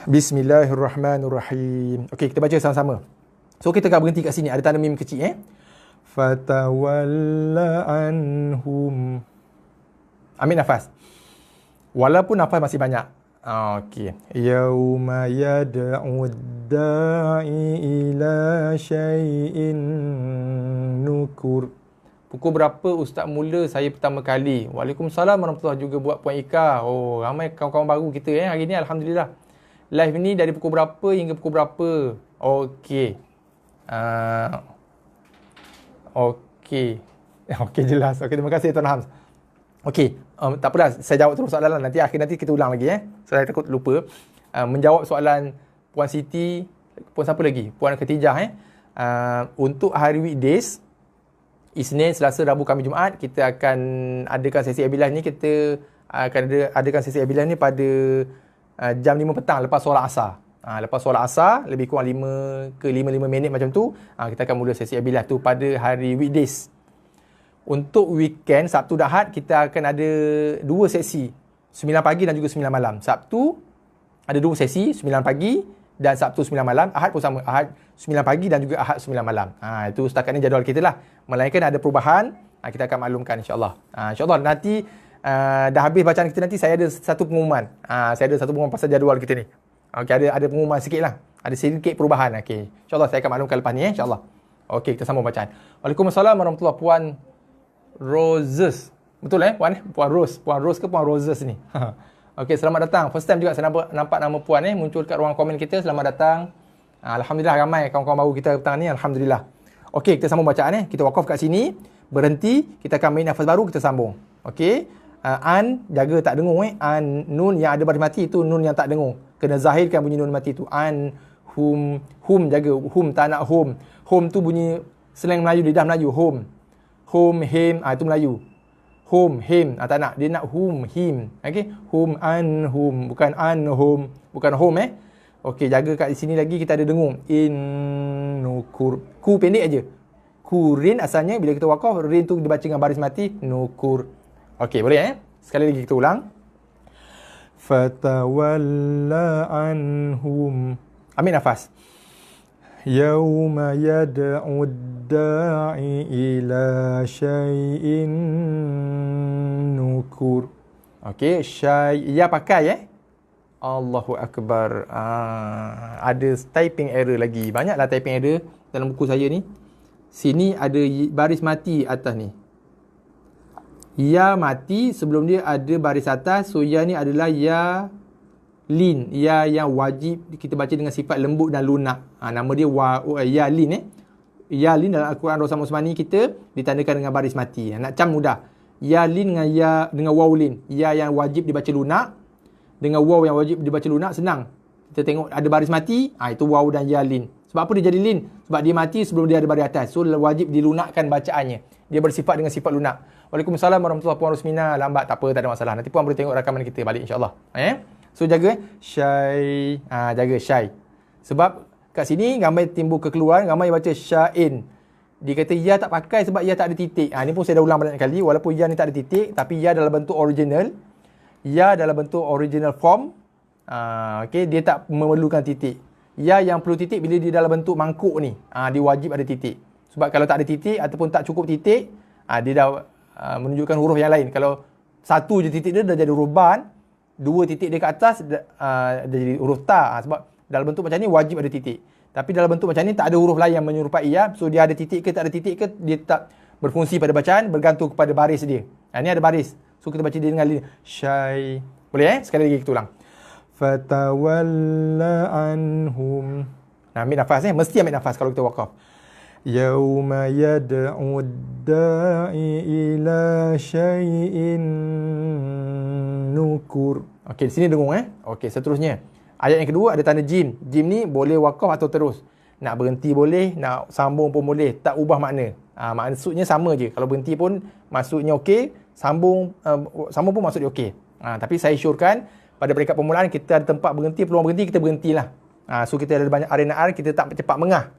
Bismillahirrahmanirrahim. Okey, kita baca sama-sama. So kita akan berhenti kat sini. Ada tanda mim kecil Fatawalla anhum. Ambil nafas. Walaupun nafas masih banyak. Okey. Yauma yad'u da'i ila syai'in nukur. Pukul berapa Ustaz mula saya pertama kali? Waalaikumsalam warahmatullahi juga buat Puan Ika. Oh, ramai kawan-kawan baru kita hari ni, alhamdulillah. Live ni dari pukul berapa hingga pukul berapa? Okey. Okey. Okey, jelas. Okey, terima kasih Tuan Hams. Okey, tak apalah, saya jawab terus soalan nanti kita ulang lagi Saya takut lupa. Menjawab soalan Puan Siti, Puan siapa lagi? Puan Khatijah untuk hari weekdays, Isnin, Selasa, Rabu, Khamis, Jumaat, kita akan adakan sesi Abilah ni. Kita akan adakan sesi Abilah ni pada jam 5 petang lepas solat asar. Lepas solat asar, lebih kurang 5 ke 5 minit macam tu, kita akan mula sesi Abilah tu pada hari weekdays. Untuk weekend, Sabtu dan Ahad, kita akan ada 2 sesi, 9 pagi dan juga 9 malam. Sabtu ada 2 sesi, 9 pagi dan Sabtu 9 malam. Ahad pun sama, Ahad 9 pagi dan juga Ahad 9 malam. Itu setakat ni jadual kita lah. Melainkan ada perubahan, kita akan maklumkan insyaAllah. InsyaAllah nanti dah habis bacaan kita nanti, saya ada satu pengumuman. Saya ada satu pengumuman pasal jadual kita ni. Okey, ada pengumuman sikit lah. Ada sedikit perubahan. Okey, InsyaAllah saya akan maklumkan lepas ni InsyaAllah. Okey, kita sambung bacaan. Waalaikumsalam warahmatullahi wabarakatuh. Puan Roses. Betul Puan? Puan Rose. Puan Rose ke Puan Roses ni? Okey, selamat datang. First time juga saya nampak nama Puan muncul kat ruang komen kita. Selamat datang. Alhamdulillah ramai kawan-kawan baru kita petang ni. Alhamdulillah. Okey, kita sambung bacaan Kita wakaf kat sini. Berhenti. Kita akan main nafas baru. Kita sambung. Okey. An, jaga tak dengung An, nun yang ada baris mati itu nun yang tak dengung. Kena zahirkan bunyi nun mati tu. An, hum, jaga. Hum, tak nak hum. Hum tu bunyi slang Melayu, lidah Melayu. Hum, him, itu Melayu. Hum, him, tak nak. Dia nak hum, him. Okey, hum, an, hum. Bukan an, hum. Bukan hum Okey, jaga kat sini lagi kita ada dengung. In, nukur. Ku pendek aja. Kurin asalnya bila kita wakaf, rin tu dibaca dengan baris mati. Nukur. Okey, boleh Sekali lagi kita ulang. Fatawalla anhum. Ambil nafas. Yauma yad'u da'i ila syai'in nukur. Okey, ya pakai Allahu Akbar. Ada typing error lagi. Banyaklah typing error dalam buku saya ni. Sini ada baris mati atas ni. Ya mati, sebelum dia ada baris atas. So ya ni adalah ya lin. Ya yang wajib kita baca dengan sifat lembut dan lunak. Nama dia ya lin Ya lin dalam Al-Quran Rosam Usmani kita ditandakan dengan baris mati. Nak cam mudah. Ya lin dengan waw lin. Ya yang wajib dibaca lunak dengan waw yang wajib dibaca lunak senang. Kita tengok ada baris mati, itu waw dan ya lin. Sebab apa dia jadi lin? Sebab dia mati sebelum dia ada baris atas. So wajib dilunakkan bacaannya. Dia bersifat dengan sifat lunak. Waalaikumsalam warahmatullahi wabarakatuh. Puan Rosmina, lambat tak apa, tak ada masalah. Nanti Puan boleh tengok rakaman kita balik insya-Allah. So jaga syai. Jaga syai. Sebab kat sini gambar timbul kekeluaran, gambar yang baca syain. Dia kata ya tak pakai sebab ya tak ada titik. Ni pun saya dah ulang banyak kali, walaupun ya ni tak ada titik, tapi ya dalam bentuk original. Ya dalam bentuk original form. Okey, dia tak memerlukan titik. Ya yang perlu titik bila dia dalam bentuk mangkuk ni. Dia wajib ada titik. Sebab kalau tak ada titik ataupun tak cukup titik, dia dah menunjukkan huruf yang lain. Kalau satu je titik dia dah jadi huruf ban, 2 titik dia ke atas dah jadi huruf ta. Sebab dalam bentuk macam ni wajib ada titik. Tapi dalam bentuk macam ni tak ada huruf lain yang menyerupai ya. So dia ada titik ke tak ada titik ke, dia tak berfungsi pada bacaan, bergantung kepada baris dia. Ni ada baris. So kita baca dia dengan lin. Syai. Boleh Sekali lagi kita ulang. Fatawalla anhum. Ambil nafas Mesti ambil nafas kalau kita wakaf. Yauma yad'u da'i ila syai'in nukur. Okey, di sini dengung Okey, seterusnya. Ayat yang kedua ada tanda jim. Jim ni boleh wakaf atau terus. Nak berhenti boleh, nak sambung pun boleh. Tak ubah makna. Maksudnya sama je. Kalau berhenti pun maksudnya okey, sambung pun maksudnya okey. Tapi saya syorkan pada peringkat permulaan kita ada tempat berhenti, peluang berhenti, kita berhentilah. So kita ada banyak R&R, kita tak cepat mengah.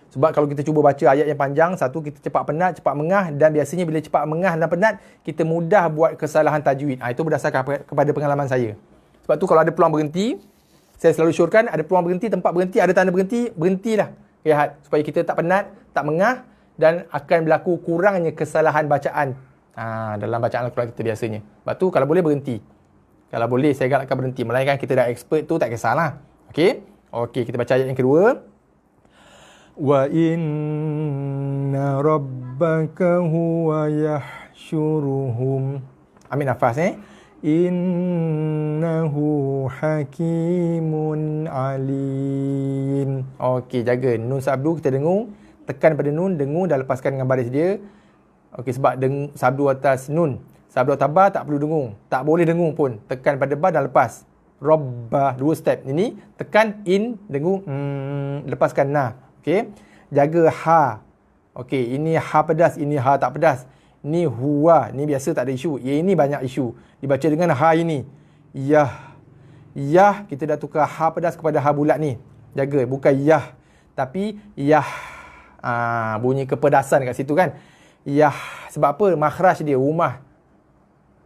Sebab kalau kita cuba baca ayat yang panjang, satu kita cepat penat, cepat mengah, dan biasanya bila cepat mengah dan penat, kita mudah buat kesalahan tajwid. Itu berdasarkan kepada pengalaman saya. Sebab tu kalau ada peluang berhenti, saya selalu syorkan ada peluang berhenti, tempat berhenti, ada tanda berhenti, berhentilah. Rehat. Supaya kita tak penat, tak mengah, dan akan berlaku kurangnya kesalahan bacaan dalam bacaan Al-Quran kita biasanya. Sebab tu kalau boleh berhenti. Kalau boleh saya galakkan berhenti. Melainkan kita dah expert tu tak kisahlah. Okey? Okey, kita baca ayat yang kedua. Wa inna rabbaka huwa yahsyuruhum. Ambil nafas Innahu hakimun alim. Okey, jaga nun sabdu kita dengung, tekan pada nun, dengung dan lepaskan dengan baris dia. Okey, sebab sabdu atas nun, sabdu atas ba tak perlu dengung, tak boleh dengung pun. Tekan pada ba dan lepas. Rabbah, 2 step. Ini tekan in, dengung, lepaskan na. Okey, jaga ha. Okey, ini ha pedas, ini ha tak pedas. Ni huwa, ni biasa tak ada isu. Ya ini banyak isu. Dibaca dengan ha ini. Yah. Yah, kita dah tukar ha pedas kepada ha bulat ni. Jaga, bukan yah. Tapi yah. Bunyi kepedasan kat situ kan. Yah. Sebab apa? Makhraj dia, rumah.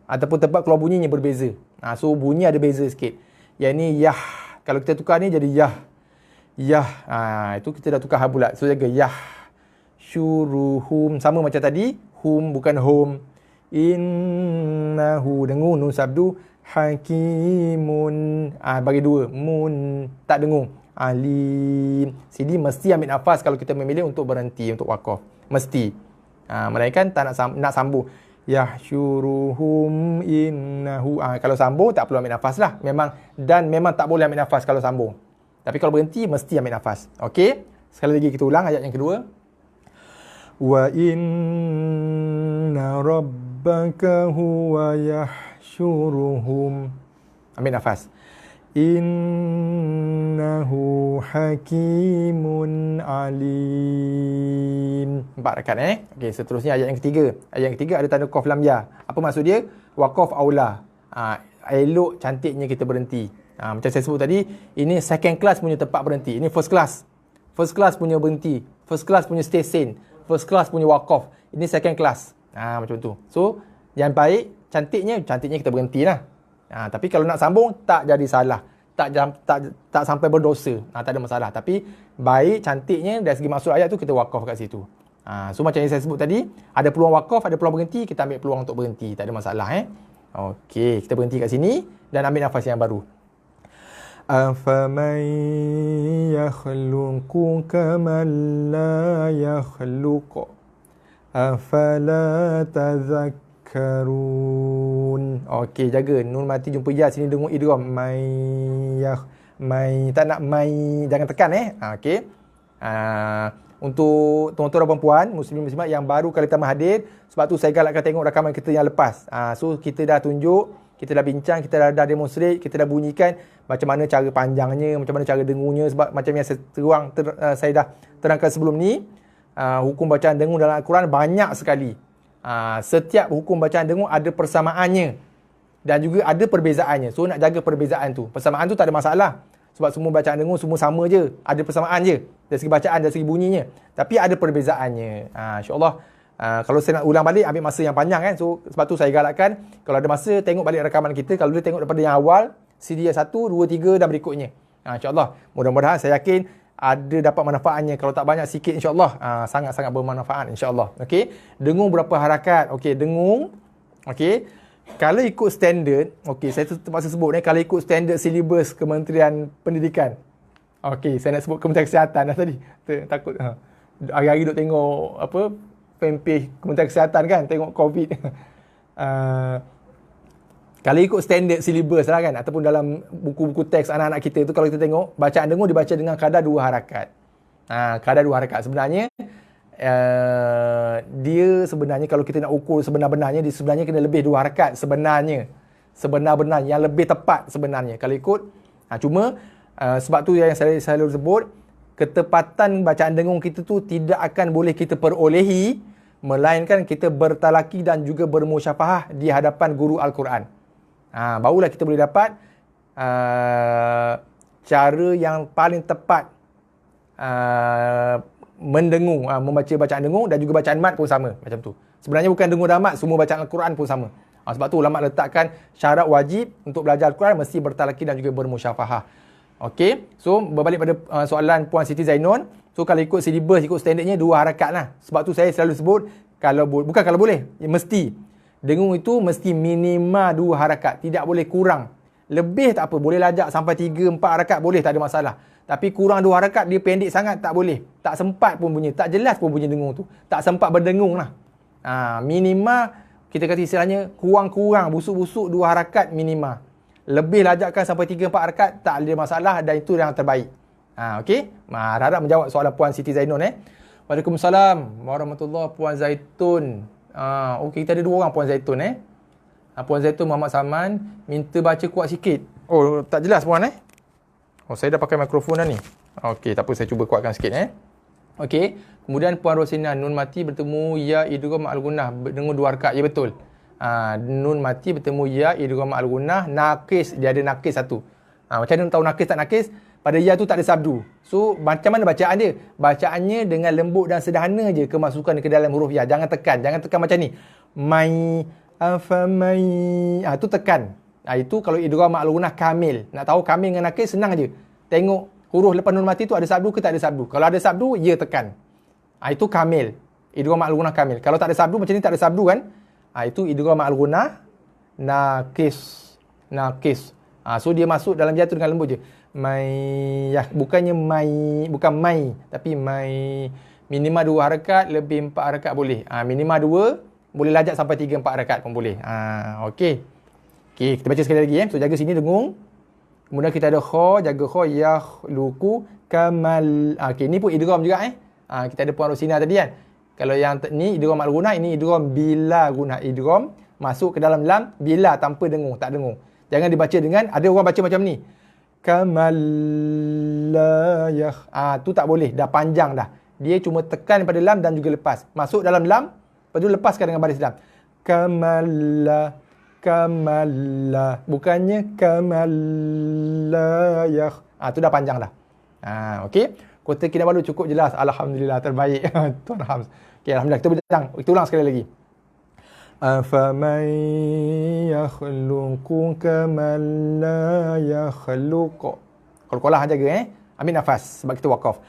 Ataupun tempat keluar bunyinya berbeza. So bunyi ada beza sikit. Yang ni yah. Kalau kita tukar ni jadi yah. Yah. Itu kita dah tukar ha bulat. So jaga yah. Syuruhum. Sama macam tadi. Hum bukan hum. Innahu. Dengung nun sabdu. Hakimun. Bagi dua. Mun. Tak dengung. Alim. Sini mesti ambil nafas kalau kita memilih untuk berhenti, untuk wakaf. Mesti. Melainkan tak nak sambung. Yahsyuruhum innahu. Kalau sambung tak perlu ambil nafas lah. Memang tak boleh ambil nafas kalau sambung. Tapi kalau berhenti mesti ambil nafas. Okey? Sekali lagi kita ulang ayat yang kedua. Wa inna rabbaka huwa yahsyuruhum. Ambil nafas. Innahu hakimun alim. 4 rakaat Okey, seterusnya ayat yang ketiga. Ayat yang ketiga ada tanda qaf lam ya. Apa maksud dia? Waqaf aula. Elok cantiknya kita berhenti. Macam saya sebut tadi, ini second class punya tempat berhenti. Ini first class. First class punya berhenti. First class punya stay sane. First class punya waqaf. Ini second class. Macam tu. So, yang baik, cantiknya kita berhentilah. Tapi kalau nak sambung, tak jadi salah. Tak sampai berdosa. Tak ada masalah. Tapi, baik, cantiknya, dari segi maksud ayat tu, kita waqaf kat situ. So, macam yang saya sebut tadi, ada peluang waqaf, ada peluang berhenti, kita ambil peluang untuk berhenti. Tak ada masalah. Okey, kita berhenti kat sini dan ambil nafas yang baru. Afaman yakhluqu kaman la yakhluqu afala tadhakkarun. Okey, jaga nun mati jumpa ya sini dengung idgham mai tak nak mai, jangan tekan okey. Untuk tuan-tuan dan puan muslim-muslimat yang baru kali pertama hadir, sebab tu saya galakkan tengok rakaman kita yang lepas. So kita dah tunjuk, kita dah bincang, kita dah demonstrate, kita dah bunyikan macam mana cara panjangnya, macam mana cara dengunya. Sebab macam yang saya dah terangkan sebelum ni, hukum bacaan dengung dalam Al-Quran banyak sekali. Setiap hukum bacaan dengung ada persamaannya dan juga ada perbezaannya. So nak jaga perbezaan tu. Persamaan tu tak ada masalah. Sebab semua bacaan dengung semua sama je. Ada persamaan je. Dari segi bacaan, dari segi bunyinya. Tapi ada perbezaannya. InsyaAllah, kalau saya nak ulang balik, ambil masa yang panjang kan. So, sebab tu saya galakkan, kalau ada masa, tengok balik rakaman kita. Kalau boleh tengok daripada yang awal, CD 1, 2, 3 dan berikutnya. InsyaAllah, mudah-mudahan saya yakin ada dapat manfaatnya. Kalau tak banyak sikit, insyaAllah. Sangat-sangat bermanfaat, insyaAllah. Okey. Dengung berapa harakat? Okey, dengung. Okey. Kalau ikut standard, okey, saya terpaksa sebut kalau ikut standard silibus Kementerian Pendidikan. Okey, saya nak sebut Kementerian Kesihatan dah tadi. Takut hari-hari duk tengok fanpage Kementerian Kesihatan kan, tengok COVID. Kalau ikut standard silibus lah kan, ataupun dalam buku-buku teks anak-anak kita tu, kalau kita tengok bacaan dengung dibaca dengan kadar 2 harakat. Kadar 2 harakat sebenarnya. Dia sebenarnya kalau kita nak ukur sebenar-benarnya, dia sebenarnya kena lebih 2 harakat sebenarnya. Sebenar-benar yang lebih tepat sebenarnya kalau ikut. Cuma sebab tu yang saya selalu sebut, ketepatan bacaan dengung kita tu tidak akan boleh kita perolehi melainkan kita bertalaki dan juga bermusyafahah di hadapan guru Al-Quran. Barulah kita boleh dapat cara yang paling tepat mendengung, membaca bacaan dengung dan juga bacaan mat pun sama macam tu. Sebenarnya bukan dengung dan mat, semua bacaan Al-Quran pun sama. Sebab tu ulama letakkan syarat wajib untuk belajar Al-Quran mesti bertalaki dan juga bermusyafahah. Okey, so berbalik pada soalan Puan Siti Zainun. So kalau ikut silibus, ikut standardnya 2 harakat lah. Sebab tu saya selalu sebut, bukan kalau boleh, mesti. Dengung itu mesti minimal 2 harakat, tidak boleh kurang. Lebih tak apa, boleh lajak sampai 3-4 harakat boleh, tak ada masalah. Tapi kurang 2 harakat, dia pendek sangat, tak boleh. Tak sempat pun bunyi, tak jelas pun bunyi dengung tu. Tak sempat berdengung lah. Minimal, kita kata istilahnya, kurang-kurang, busuk-busuk 2 harakat minimal. Lebih lajakkan sampai 3-4 harakat, tak ada masalah dan itu yang terbaik. Okey? Harap menjawab soalan Puan Siti Zainun. Waalaikumsalam warahmatullahi Puan Zaitun. Okey, kita ada 2 orang Puan Zaitun. Puan Zaitun Muhammad Saman minta baca kuat sikit. Oh, tak jelas Puan Oh, saya dah pakai mikrofon dah ni. Okey, tak apa, saya cuba kuatkan sikit Okey. Kemudian Puan Rosina, nun mati bertemu ya idgham ma'al gunnah dengan 2 rakaat. Ya betul. Nun mati bertemu ya idgham ma'al gunnah, nakis, dia ada nakis satu. Macam mana tahu nakis tak nakis? Pada ya tu tak ada sabdu. So macam mana bacaan dia? Bacaannya dengan lembut dan sederhana je kemasukan ke dalam huruf ya. Jangan tekan macam ni. Mai afamai. Tu tekan. Itu kalau idgham ma'al gunnah kamil. Nak tahu kamil dengan nakis senang je. Tengok huruf lepas nun mati tu ada sabdu ke tak ada sabdu. Kalau ada sabdu, ya tekan. Itu kamil. Idgham ma'al gunnah kamil. Kalau tak ada sabdu macam ni, tak ada sabdu kan? Itu idgham ma'al gunnah nakis. So dia masuk dalam jatuh dengan lembut je. Bukannya bukan mai, tapi mai. Minima 2 harakat, lebih 4 harakat boleh. Minima 2, boleh lajak sampai 3-4 harakat pun boleh. Okey. Okey, kita baca sekali lagi . So jaga sini dengung. Kemudian kita ada kha, jaga kha, yakhluqu kamal. Okey, ni pun idgham juga . Kita ada Puan Rosina tadi kan. Kalau yang ni idgham ma'al gunnah, ini idgham bila gunnah. Idgham masuk ke dalam lam bila tanpa dengung, tak dengung. Jangan dibaca dengan, ada orang baca macam ni. Kamalayah. Tu tak boleh, dah panjang dah. Dia cuma tekan pada lam dan juga lepas. Masuk dalam lam, lepas tu lepaskan dengan baris lam. Kamala. Bukannya kamalayah. Tu dah panjang dah. Okey. Kota Kinabalu cukup jelas. Alhamdulillah, terbaik. Tuan Hams. Okey, alhamdulillah. Kita ulang sekali lagi. Afaman yakhluqu kaman la yakhluqu. Qalqalah jaga ambil nafas sebab kita wakaf.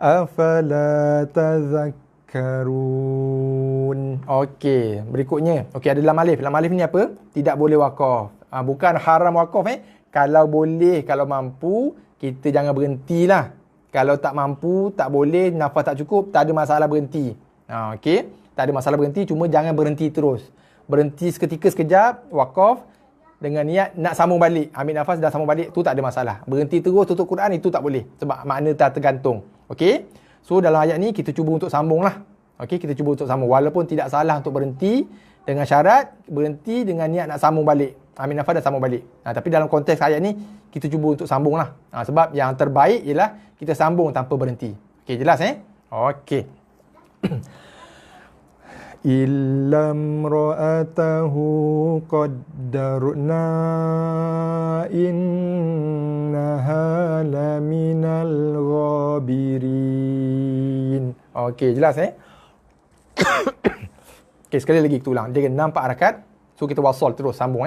Afala tadhakkarun. Okey, berikutnya. Okey, ada lam alif. Lam alif ni apa? Tidak boleh wakaf. Bukan haram wakaf Kalau boleh, kalau mampu, kita jangan berhentilah. Kalau tak mampu, tak boleh, nafas tak cukup, tak ada masalah berhenti. Okey. Tak ada masalah berhenti, cuma jangan berhenti terus. Berhenti seketika sekejap, wakaf dengan niat nak sambung balik. Ambil nafas dah sambung balik, tu tak ada masalah. Berhenti terus tutup Quran, itu tak boleh. Sebab makna tak tergantung. Okey? So dalam ayat ni kita cuba untuk sambung lah. Okey, kita cuba untuk sambung. Walaupun tidak salah untuk berhenti dengan syarat, berhenti dengan niat nak sambung balik. Ambil nafas dan sambung balik. Tapi dalam konteks ayat ni, kita cuba untuk sambung lah. Sebab yang terbaik ialah kita sambung tanpa berhenti. Okey, jelas Okey. Illam ra'atahu qaddarna innaha laminal ghabirin. Okey, jelas Okey, sekali lagi kita ulang. Dia 4 harakat. So kita wasal terus sambung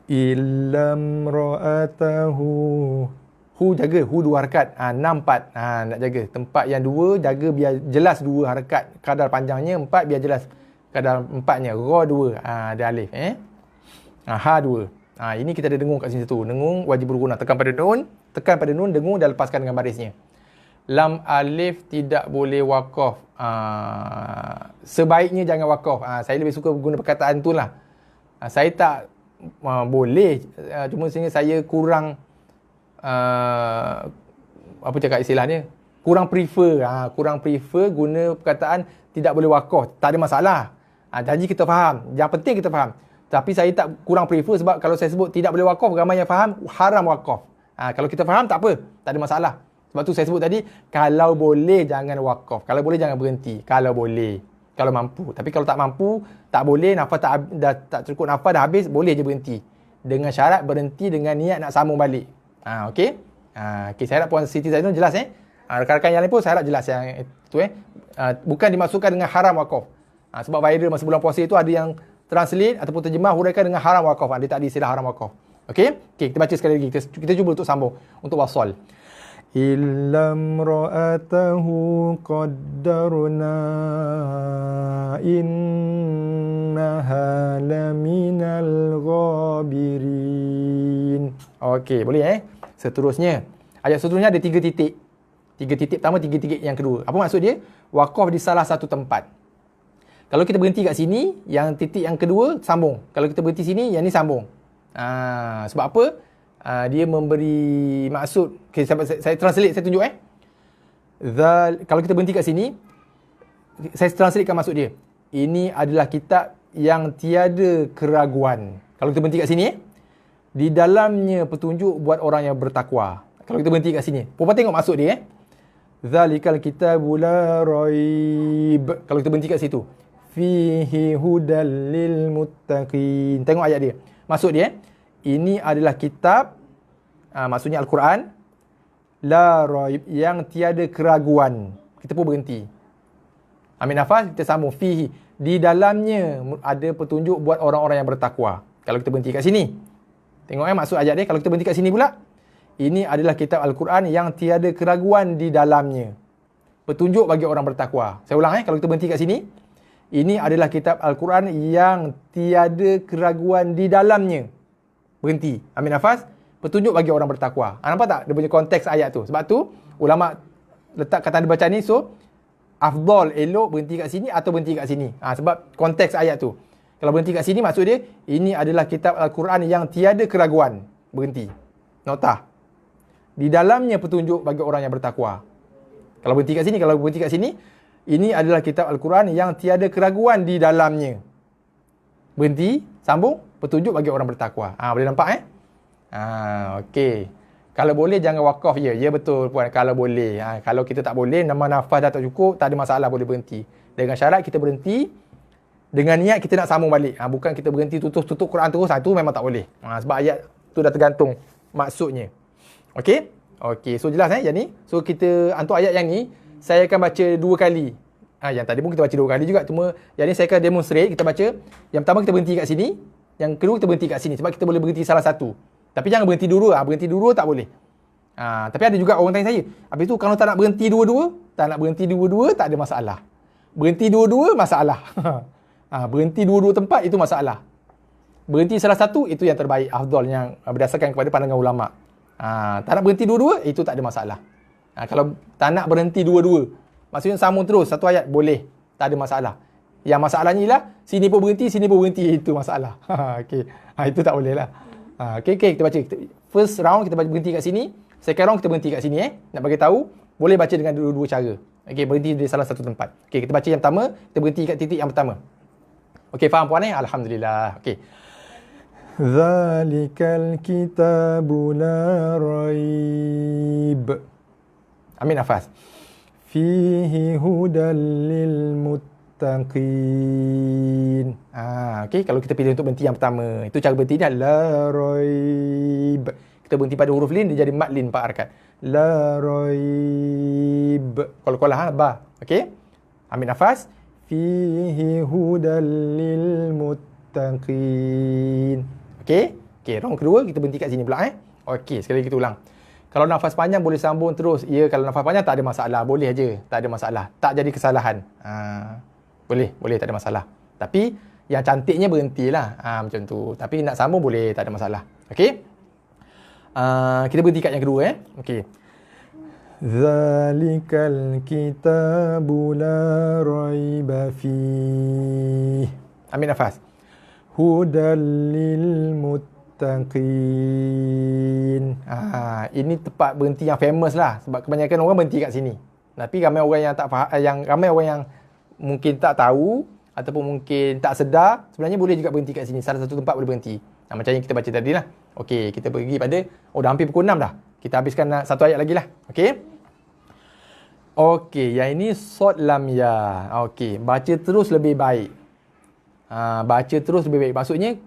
Illam ra'atahu. Hu jaga, hu 2 harakat. 6 4. Nak jaga. Tempat yang 2 jaga biar jelas 2 harakat. Kadar panjangnya 4 biar jelas kadar 4-nya. Ra 2. Ada alif ha 2. Ini kita ada dengung kat sini satu. Dengung wajib berguna. Tekan pada nun, dengung dan lepaskan dengan barisnya. Lam alif tidak boleh wakaf. Sebaiknya jangan wakaf. Saya lebih suka guna perkataan tu lah. Saya tak boleh. Cuma sebenarnya saya kurang apa cakap istilahnya, kurang prefer guna perkataan tidak boleh wakaf. Tak ada masalah, janji kita faham, yang penting kita faham. Tapi saya kurang prefer sebab kalau saya sebut tidak boleh wakaf, ramai yang faham haram wakaf. Kalau kita faham tak apa, tak ada masalah. Sebab tu saya sebut tadi, kalau boleh jangan wakaf, kalau boleh jangan berhenti, kalau boleh, kalau mampu. Tapi kalau tak mampu, tak boleh, nafas tak cukup, nafas dah habis, boleh je berhenti. Dengan syarat berhenti dengan niat nak sambung balik. Okey. Okey, saya harap Puan Siti Zainun jelas Rakan-rakan yang lain pun saya harap jelas yang itu bukan dimasukkan dengan haram wakaf. Sebab viral masa bulan puasa itu ada yang translate ataupun terjemah huraikan dengan haram wakaf. Dia tak ada istilah haram wakaf. Okey? Okey, kita baca sekali lagi. Kita cuba untuk sambung, untuk wasal. Illam ra'atahu qaddarna innaha laminal ghabirin. Okey, boleh Seterusnya, ayat seterusnya ada 3 titik. 3 titik pertama, 3 titik yang kedua. Apa maksud dia? Wakaf di salah satu tempat. Kalau kita berhenti kat sini, yang titik yang kedua sambung. Kalau kita berhenti sini, yang ni sambung. Sebab apa? Dia memberi maksud. Okay, saya translate, saya tunjuk kalau kita berhenti kat sini, saya translatekan maksud dia. Ini adalah kitab yang tiada keraguan. Kalau kita berhenti kat sini, di dalamnya petunjuk buat orang yang bertakwa. Kalau kita berhenti kat sini, puan tengok maksud dia Zalikal kitabu la raib. Kalau kita berhenti kat situ. Fihi hudal lil muttaqin. Tengok ayat dia. Maksud dia, ini adalah kitab, maksudnya Al-Quran, la raib, yang tiada keraguan. Kita pun berhenti. Ambil nafas, kita sambung. Fihi, di dalamnya ada petunjuk buat orang-orang yang bertakwa. Kalau kita berhenti kat sini. Tengok maksud ayat dia. Kalau kita berhenti kat sini pula. Ini adalah kitab Al-Quran yang tiada keraguan di dalamnya. Petunjuk bagi orang bertakwa. Saya ulang kalau kita berhenti kat sini. Ini adalah kitab Al-Quran yang tiada keraguan di dalamnya. Berhenti. Ambil nafas. Petunjuk bagi orang bertakwa. Nampak tak? Dia punya konteks ayat tu. Sebab tu, ulama letak kata dia baca ni. So, afdal, elok berhenti kat sini atau berhenti kat sini. Sebab konteks ayat tu. Kalau berhenti kat sini, maksud dia, ini adalah kitab Al-Quran yang tiada keraguan. Berhenti. Notah. Di dalamnya petunjuk bagi orang yang bertakwa. Kalau berhenti kat sini, ini adalah kitab Al-Quran yang tiada keraguan di dalamnya. Berhenti, sambung, petunjuk bagi orang bertakwa. Boleh nampak okey. Kalau boleh jangan wakaf je. Ya betul puan, kalau boleh. Kalau kita tak boleh, nama nafas dah tak cukup, tak ada masalah, boleh berhenti. Dengan syarat kita berhenti dengan niat kita nak sambung balik. Bukan kita berhenti tutup Quran terus, itu memang tak boleh. Sebab ayat tu dah tergantung maksudnya. Okey? Okey, so jelas yang ni. So kita untuk ayat yang ni saya akan baca 2 kali. Yang tadi pun kita baca 2 kali juga. Cuma yang ni saya akan demonstrate. Kita baca. Yang pertama kita berhenti kat sini. Yang kedua kita berhenti kat sini. Sebab kita boleh berhenti salah satu. Tapi jangan berhenti dua-dua. Berhenti dua-dua tak boleh. Tapi ada juga orang tanya saya. Habis tu kalau tak nak berhenti dua-dua, tak ada masalah. Berhenti dua-dua, masalah. Berhenti dua-dua tempat, itu masalah. Berhenti salah satu, itu yang terbaik. Afdal yang berdasarkan kepada pandangan ulama'. Tak nak berhenti dua-dua, itu tak ada masalah. Kalau tak nak berhenti dua-dua, maksudnya sambung terus satu ayat, boleh. Tak ada masalah. Yang masalahnya ialah, sini pun berhenti, itu masalah. Okay. Itu tak boleh lah. Okay, kita baca. First round kita berhenti kat sini. Second round kita berhenti kat sini. Nak bagi tahu, boleh baca dengan dua-dua cara. Okay, berhenti di salah satu tempat. Okay, kita baca yang pertama, kita berhenti kat titik yang pertama. Okay, faham puan Alhamdulillah. Okay. Zalikal kitabu la raib. Ambil nafas. Fihi hudal lil muttaqin. Okey, kalau kita pilih untuk berhenti yang pertama, itu cara berhenti dia la raib. Kita berhenti pada huruf lin, dia jadi mad lin 4 harakat. La raib. Qalqalah ba. Okey? Ambil nafas. Fihi hudal lil muttaqin. Okey? Okey, round kedua kita berhenti kat sini pula Okey, sekali lagi kita ulang. Kalau nafas panjang boleh sambung terus. Ya, kalau nafas panjang tak ada masalah, boleh aja. Tak ada masalah. Tak jadi kesalahan. Boleh, tak ada masalah. Tapi yang cantiknya berhentilah. Macam tu. Tapi nak sambung boleh, tak ada masalah. Okey? Kita berhenti kat yang kedua Okey. Zalikal kitabu la raiba fihi. Ambil nafas. Hudal lil muttaqin. Ini tempat berhenti yang famous lah. Sebab kebanyakan orang berhenti kat sini. Tapi ramai orang yang tak faham, ramai orang yang mungkin tak tahu ataupun mungkin tak sedar, sebenarnya boleh juga berhenti kat sini. Salah satu tempat boleh berhenti. Macam yang kita baca tadi lah. Okey, kita pergi pada dah hampir pukul 6 dah. Kita habiskan satu ayat lagi lah. Okey, yang ini sod lam ya. Okey, baca terus lebih baik. Baca terus lebih baik. Maksudnya,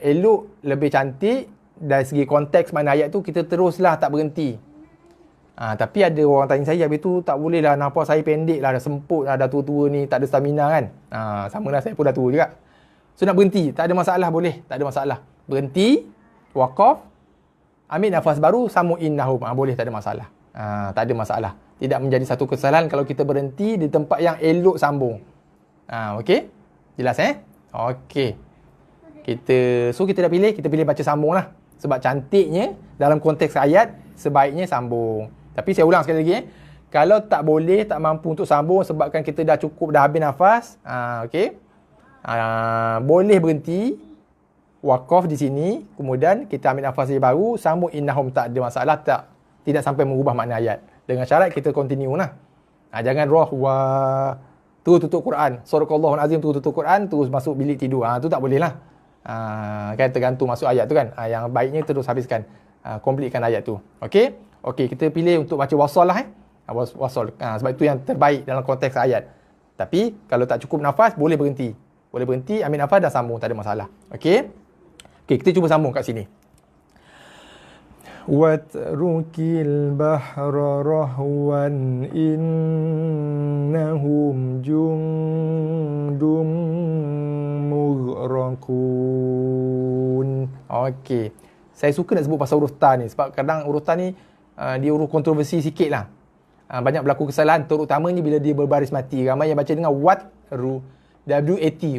elok, lebih cantik. Dari segi konteks mana ayat tu, kita teruslah, tak berhenti. Tapi ada orang tanya saya, habis tu tak boleh lah, nampak saya pendek lah, dah semput lah, dah tua-tua ni, tak ada stamina kan. Sama lah, saya pun dah tua juga. So nak berhenti, tak ada masalah, boleh. Tak ada masalah. Berhenti, wakaf, ambil nafas baru, sambung innahum. Boleh, tak ada masalah. Tak ada masalah. Tidak menjadi satu kesalahan kalau kita berhenti di tempat yang elok sambung. Okey? Jelas Okey. Kita dah pilih, kita pilih baca sambung lah. Sebab cantiknya dalam konteks ayat sebaiknya sambung. Tapi saya ulang sekali lagi kalau tak boleh, tak mampu untuk sambung sebabkan kita dah cukup, dah habis nafas, okey. Boleh berhenti, wakaf di sini, kemudian kita ambil nafas lagi baru, sambung innahum, tak ada masalah, tidak sampai mengubah makna ayat. Dengan syarat kita continue lah. Jangan terus tutup Quran. Suraqallahul azim, terus tutup Quran, terus masuk bilik tidur. Tu tak boleh lah. Kan tergantung masuk ayat tu kan. Yang baiknya terus habiskan, completekan ayat tu. Okey, kita pilih untuk baca wasal lah wasol. Sebab itu yang terbaik dalam konteks ayat. Tapi kalau tak cukup nafas, boleh berhenti. Boleh berhenti, ambil nafas dan sambung, tak ada masalah. Okey? Okey, kita cuba sambung kat sini. Watrukil bahra rahwan innahum jundum mughraqun. Okey. Saya suka nak sebut pasal huruf ta ni sebab kadang huruf ta ni dia huruf kontroversi sikit lah. Banyak berlaku kesalahan, terutamanya bila dia berbaris mati. Ramai yang baca dengan watru, W-A-T,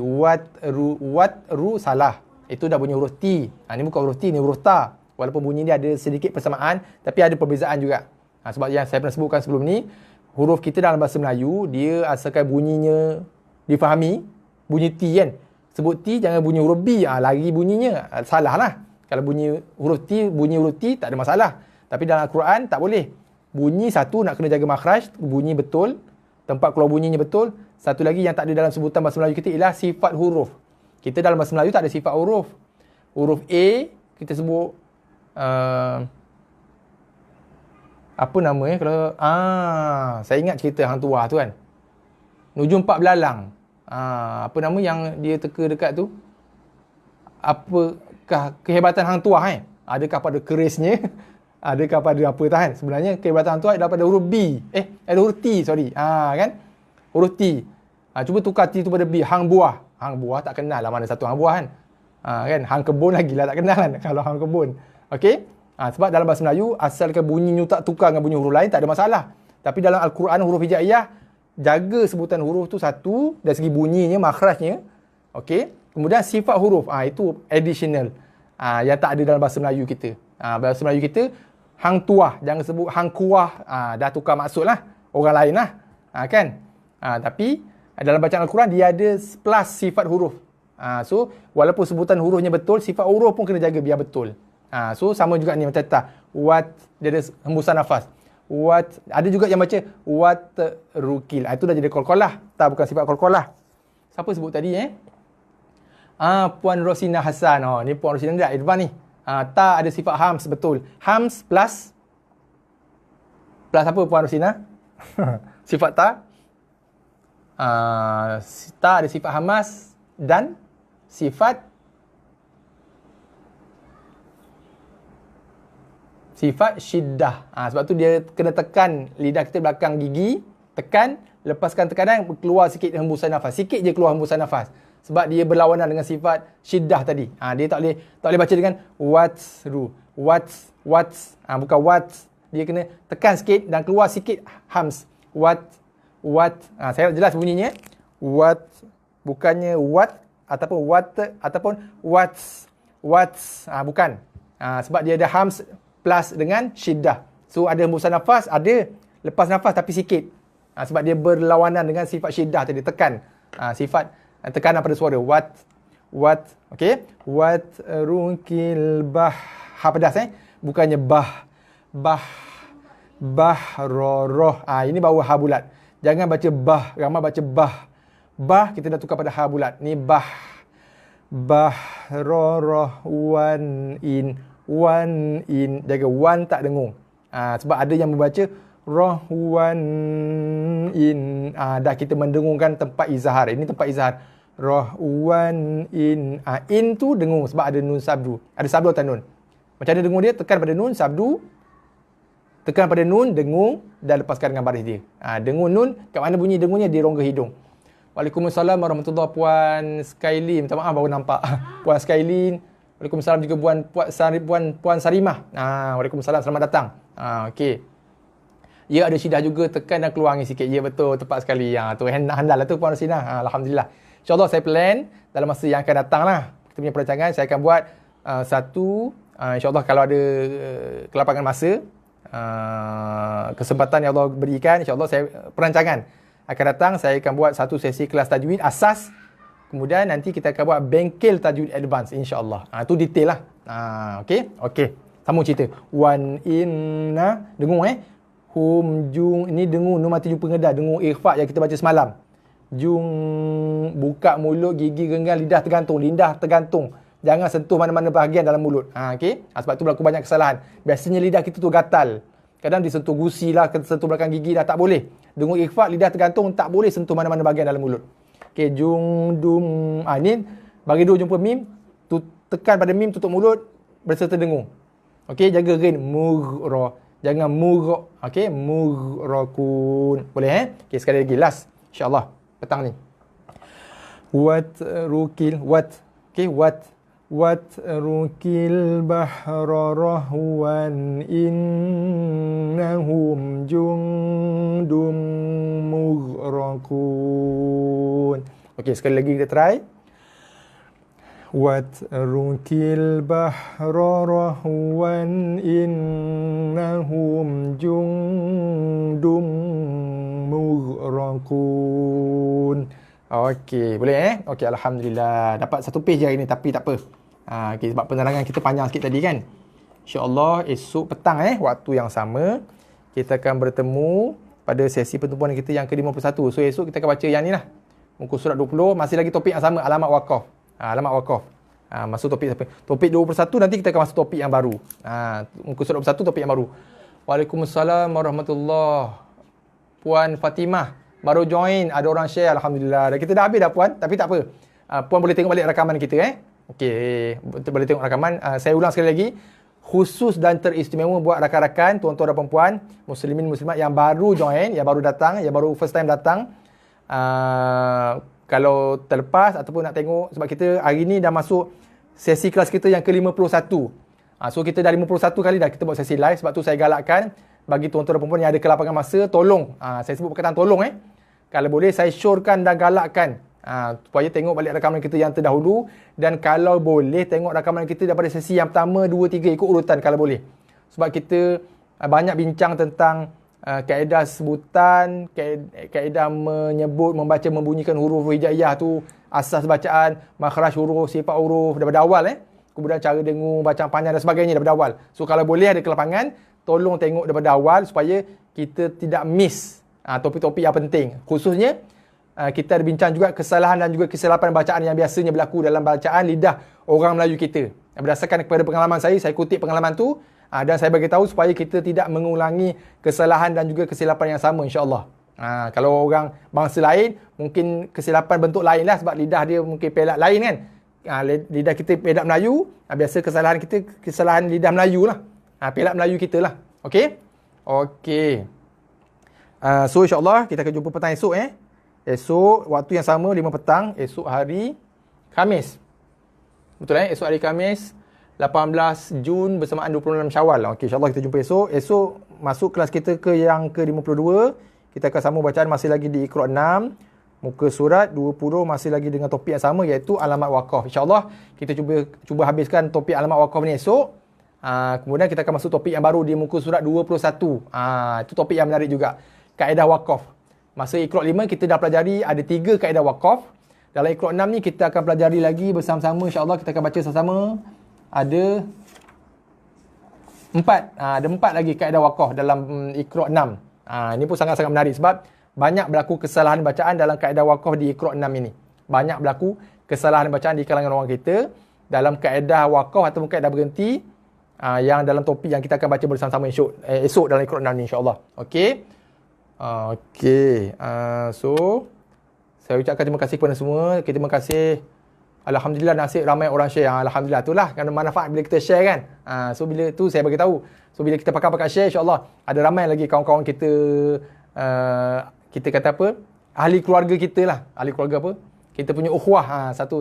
watru salah. Itu dah bunyi huruf T. Ni bukan huruf T, ni huruf ta. Walaupun bunyi dia ada sedikit persamaan, tapi ada perbezaan juga. Sebab yang saya pernah sebutkan sebelum ni, huruf kita dalam bahasa Melayu, dia asalkan bunyinya difahami, bunyi T kan. Sebut T, jangan bunyi huruf B. Lari bunyinya, salah lah. Kalau bunyi huruf T, tak ada masalah. Tapi dalam Al-Quran, tak boleh. Bunyi satu, nak kena jaga makhraj, bunyi betul, tempat keluar bunyinya betul. Satu lagi yang tak ada dalam sebutan bahasa Melayu kita ialah sifat huruf. Kita dalam bahasa Melayu tak ada sifat huruf. Huruf A, kita sebut apa namanya kalau saya ingat cerita hang tuah tu kan. Nujum empat belalang. Apa nama yang dia teka dekat tu? Apakah kehebatan hang tuah kan? Adakah pada kerisnya? Adakah pada apa tahan? Sebenarnya kehebatan hang tuah adalah pada huruf B. Ada huruf T, sorry. Kan? Huruf T. Cuba tukar T tu pada B. Hang buah. Hang buah tak kenal lah mana satu hang buah kan? Kan? Hang kebun lagi lah tak kenal kan kalau hang kebun. Okey? Sebab dalam bahasa Melayu, asalkan bunyinya tak tukar dengan bunyi huruf lain, tak ada masalah. Tapi dalam Al-Quran, huruf hijaiyah, jaga sebutan huruf tu satu, dari segi bunyinya, makhrajnya. Okey? Kemudian sifat huruf, itu additional. Yang tak ada dalam bahasa Melayu kita. Bahasa Melayu kita, hang tuah, jangan sebut hang kuah. Dah tukar maksud lah. Orang lain lah. Kan? Tapi, dalam bacaan Al-Quran, dia ada plus sifat huruf. So, walaupun sebutan hurufnya betul, sifat huruf pun kena jaga biar betul. So sama juga ni macam tak. Wat, dia ada hembusan nafas. Wat, ada juga yang baca wat rukil. Itu dah jadi qalqalah. Tak, bukan sifat qalqalah. Siapa sebut tadi Puan Rosina Hassan. Ni Puan Rosina dah advance ni. Ta ada sifat hams betul. Hams plus apa Puan Rosina? Sifat ta. Ta ada sifat hamas dan sifat syiddah. Sebab tu dia kena tekan lidah kita belakang gigi, tekan, lepaskan tekanan, keluar sikit hembusan nafas. Sikit je keluar hembusan nafas. Sebab dia berlawanan dengan sifat syiddah tadi. Dia tak boleh baca dengan watsru. Wats. Bukan wats. Dia kena tekan sikit dan keluar sikit hams. Wat. Saya jelas bunyinya. Wat. Bukannya wat ataupun wat ataupun wats. Bukan. Sebab dia ada hams plus dengan syiddah. So ada hembusan nafas, ada lepas nafas tapi sikit. Sebab dia berlawanan dengan sifat syiddah tadi, tekan. Sifat tekanan pada suara. Wat. Okey. Wat rukil bah. Pedas bukannya bah. Roh. Ini bawa ha bulat. Jangan baca bah. Ramai baca bah. Bah kita dah tukar pada ha bulat. Ni bah. Roh wan in. Wan in, jaga wan tak dengung. Sebab ada yang membaca rahwan in. Dah kita mendengungkan tempat izhar. Ini tempat izhar. Rahwan in. In tu dengung sebab ada nun sabdu. Ada sabdu atau nun. Macam mana dengung dia? Tekan pada nun sabdu. Tekan pada nun, dengung dan lepaskan dengan baris dia. Dengung nun, kat mana bunyi dengungnya? Di rongga hidung. Waalaikumsalam warahmatullahi. Puan Skylin. Minta maaf baru nampak. Puan Skylin. Waalaikumsalam juga Puan Sarimah. Waalaikumsalam, selamat datang. Okey. Ya, ada syiddah juga, tekan dan keluar angin sikit. Ya, betul, tepat sekali. Tu handal lah tu Puan Rosina. Alhamdulillah. InsyaAllah saya plan dalam masa yang akan datang lah. Kita punya perancangan, saya akan buat satu, insyaAllah kalau ada kelapangan masa, kesempatan yang Allah berikan, insyaAllah saya perancangan akan datang, saya akan buat satu sesi kelas tajwid asas. Kemudian nanti kita akan buat bengkel tajwid advance insya-Allah. Itu detail lah. Okey. Sambung cerita. Wan inna dengung hum jung, ini dengung nun mati jumpa ngeda, dengung ikhfa yang kita baca semalam. Jung, buka mulut, gigi genggang, lidah tergantung. Jangan sentuh mana-mana bahagian dalam mulut. Okey. Sebab tu berlaku banyak kesalahan. Biasanya lidah kita tu gatal. Kadang disentuh gusi lah, sentuh belakang gigi dah tak boleh. Dengung ikhfa, lidah tergantung, tak boleh sentuh mana-mana bahagian dalam mulut. Okey, jung, dum. Ni bagi dua jumpa mim, tekan pada mim, tutup mulut, berserta dengung. Okey, jaga ghin, mughra. Jangan mugh. Okey, mughrakun. Boleh Okey, sekali lagi last insya-Allah petang ni. Watrukil Okey, watrukil bahra rahwan innahum jundum mughrakun. Okey, sekali lagi kita try. Watrukil bahra rahwan innahum jundum mughrakun. Okey, boleh Okey, alhamdulillah. Dapat satu page je hari ni tapi tak apa. Okey, sebab penerangan kita panjang sikit tadi kan. InsyaAllah esok petang waktu yang sama kita akan bertemu pada sesi pertemuan kita yang ke-51. So esok kita akan baca yang ni lah. Muka surat 20, masih lagi topik yang sama, alamat wakaf. Alamat wakaf. Masuk topik apa? Topik 21 nanti kita akan masuk topik yang baru. Muka surat 21 topik yang baru. Waalaikumsalam warahmatullahi. Puan Fatimah baru join, ada orang share, alhamdulillah. Kita dah habis dah puan, tapi tak apa. Puan boleh tengok balik rakaman kita Okey, boleh tengok rakaman. Saya ulang sekali lagi. Khusus dan teristimewa buat rakan-rakan, tuan-tuan dan puan-puan, muslimin muslimat yang baru join, yang baru datang, yang baru first time datang. Kalau terlepas ataupun nak tengok, sebab kita hari ni dah masuk sesi kelas kita yang ke-51. So kita dah 51 kali dah kita buat sesi live. Sebab tu saya galakkan bagi tuan-tuan dan perempuan yang ada kelapangan masa, tolong. Saya sebut perkataan tolong Kalau boleh saya syorkan dan galakkan supaya tengok balik rakaman kita yang terdahulu. Dan kalau boleh tengok rakaman kita daripada sesi yang pertama, 2, 3 ikut urutan kalau boleh. Sebab kita banyak bincang tentang kaedah sebutan, kaedah menyebut, membaca, membunyikan huruf hijaiyah tu, asas bacaan, makhraj huruf, sifat huruf daripada awal kemudian cara dengung, bacaan panjang dan sebagainya daripada awal. So kalau boleh ada kelapangan, tolong tengok daripada awal supaya kita tidak miss topik-topik yang penting. Khususnya kita ada bincang juga kesalahan dan juga kesilapan bacaan yang biasanya berlaku dalam bacaan lidah orang Melayu kita. Berdasarkan kepada pengalaman saya kutip pengalaman tu. Dan saya bagi tahu supaya kita tidak mengulangi kesalahan dan juga kesilapan yang sama insya-Allah. Kalau orang bangsa lain mungkin kesilapan bentuk lain lah sebab lidah dia mungkin pelat lain kan. Lidah kita pelat Melayu, biasa kesalahan kita kesalahan lidah Melayu lah. Pelat Melayu kita lah. Okey? Okey. So insya-Allah kita akan jumpa petang esok Esok waktu yang sama 5 petang, esok hari Khamis. Betul esok hari Khamis 18 Jun bersamaan 26 Syawal. Okey, insya-Allah kita jumpa esok. Esok masuk kelas kita ke yang ke-52. Kita akan sambung bacaan masih lagi di Iqra 6. Muka surat 20 masih lagi dengan topik yang sama iaitu alamat wakaf. Insya-Allah kita cuba habiskan topik alamat wakaf ni esok. Kemudian kita akan masuk topik yang baru di muka surat 21. Itu topik yang menarik juga. Kaedah wakaf. Masa Iqra 5 kita dah pelajari ada 3 kaedah wakaf. Dalam Iqra 6 ni kita akan pelajari lagi bersama-sama insya-Allah kita akan baca sama-sama. Ada 4. Ada 4 lagi kaedah wakaf dalam Iqra 6. Ini pun sangat-sangat menarik sebab banyak berlaku kesalahan bacaan dalam kaedah wakaf di Iqra 6 ini. Banyak berlaku kesalahan bacaan di kalangan orang kita dalam kaedah wakaf ataupun kaedah berhenti yang dalam topik yang kita akan baca bersama-sama esok dalam Iqra 6 ni insya-Allah. Okey. Okey. So saya ucapkan terima kasih kepada semua. Terima kasih. Alhamdulillah nasib ramai orang share. Alhamdulillah itulah kerana manfaat bila kita share kan. So bila tu saya bagi tahu. So bila kita pakai share insya-Allah ada ramai lagi kawan-kawan kita kita kata apa? Ahli keluarga kita lah. Ahli keluarga apa? Kita punya ukhuwah satu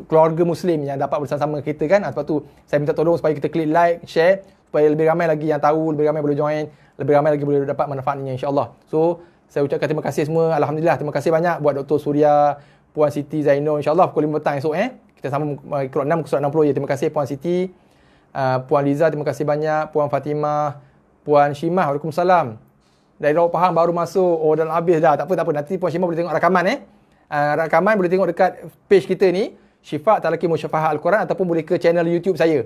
keluarga muslim yang dapat bersama-sama kita kan. Sebab tu saya minta tolong supaya kita klik like, share supaya lebih ramai lagi yang tahu, lebih ramai boleh join, lebih ramai lagi boleh dapat manfaatnya insya-Allah. So saya ucapkan terima kasih semua. Alhamdulillah terima kasih banyak buat Dr. Surya, Puan Siti Zainul insya-Allah pukul 5 petang esok Kita sambung Iqra 6 muka surat 60 ya. Terima kasih Puan Siti, Puan Liza terima kasih banyak, Puan Fatimah, Puan Shimah Waalaikumsalam. Dari Rawat Pahang baru masuk. Dalam habis dah. Tak apa. Nanti Puan Shimah boleh tengok rakaman rakaman boleh tengok dekat page kita ni Syifa Talaqi Musyafahah Al-Quran ataupun boleh ke channel YouTube saya.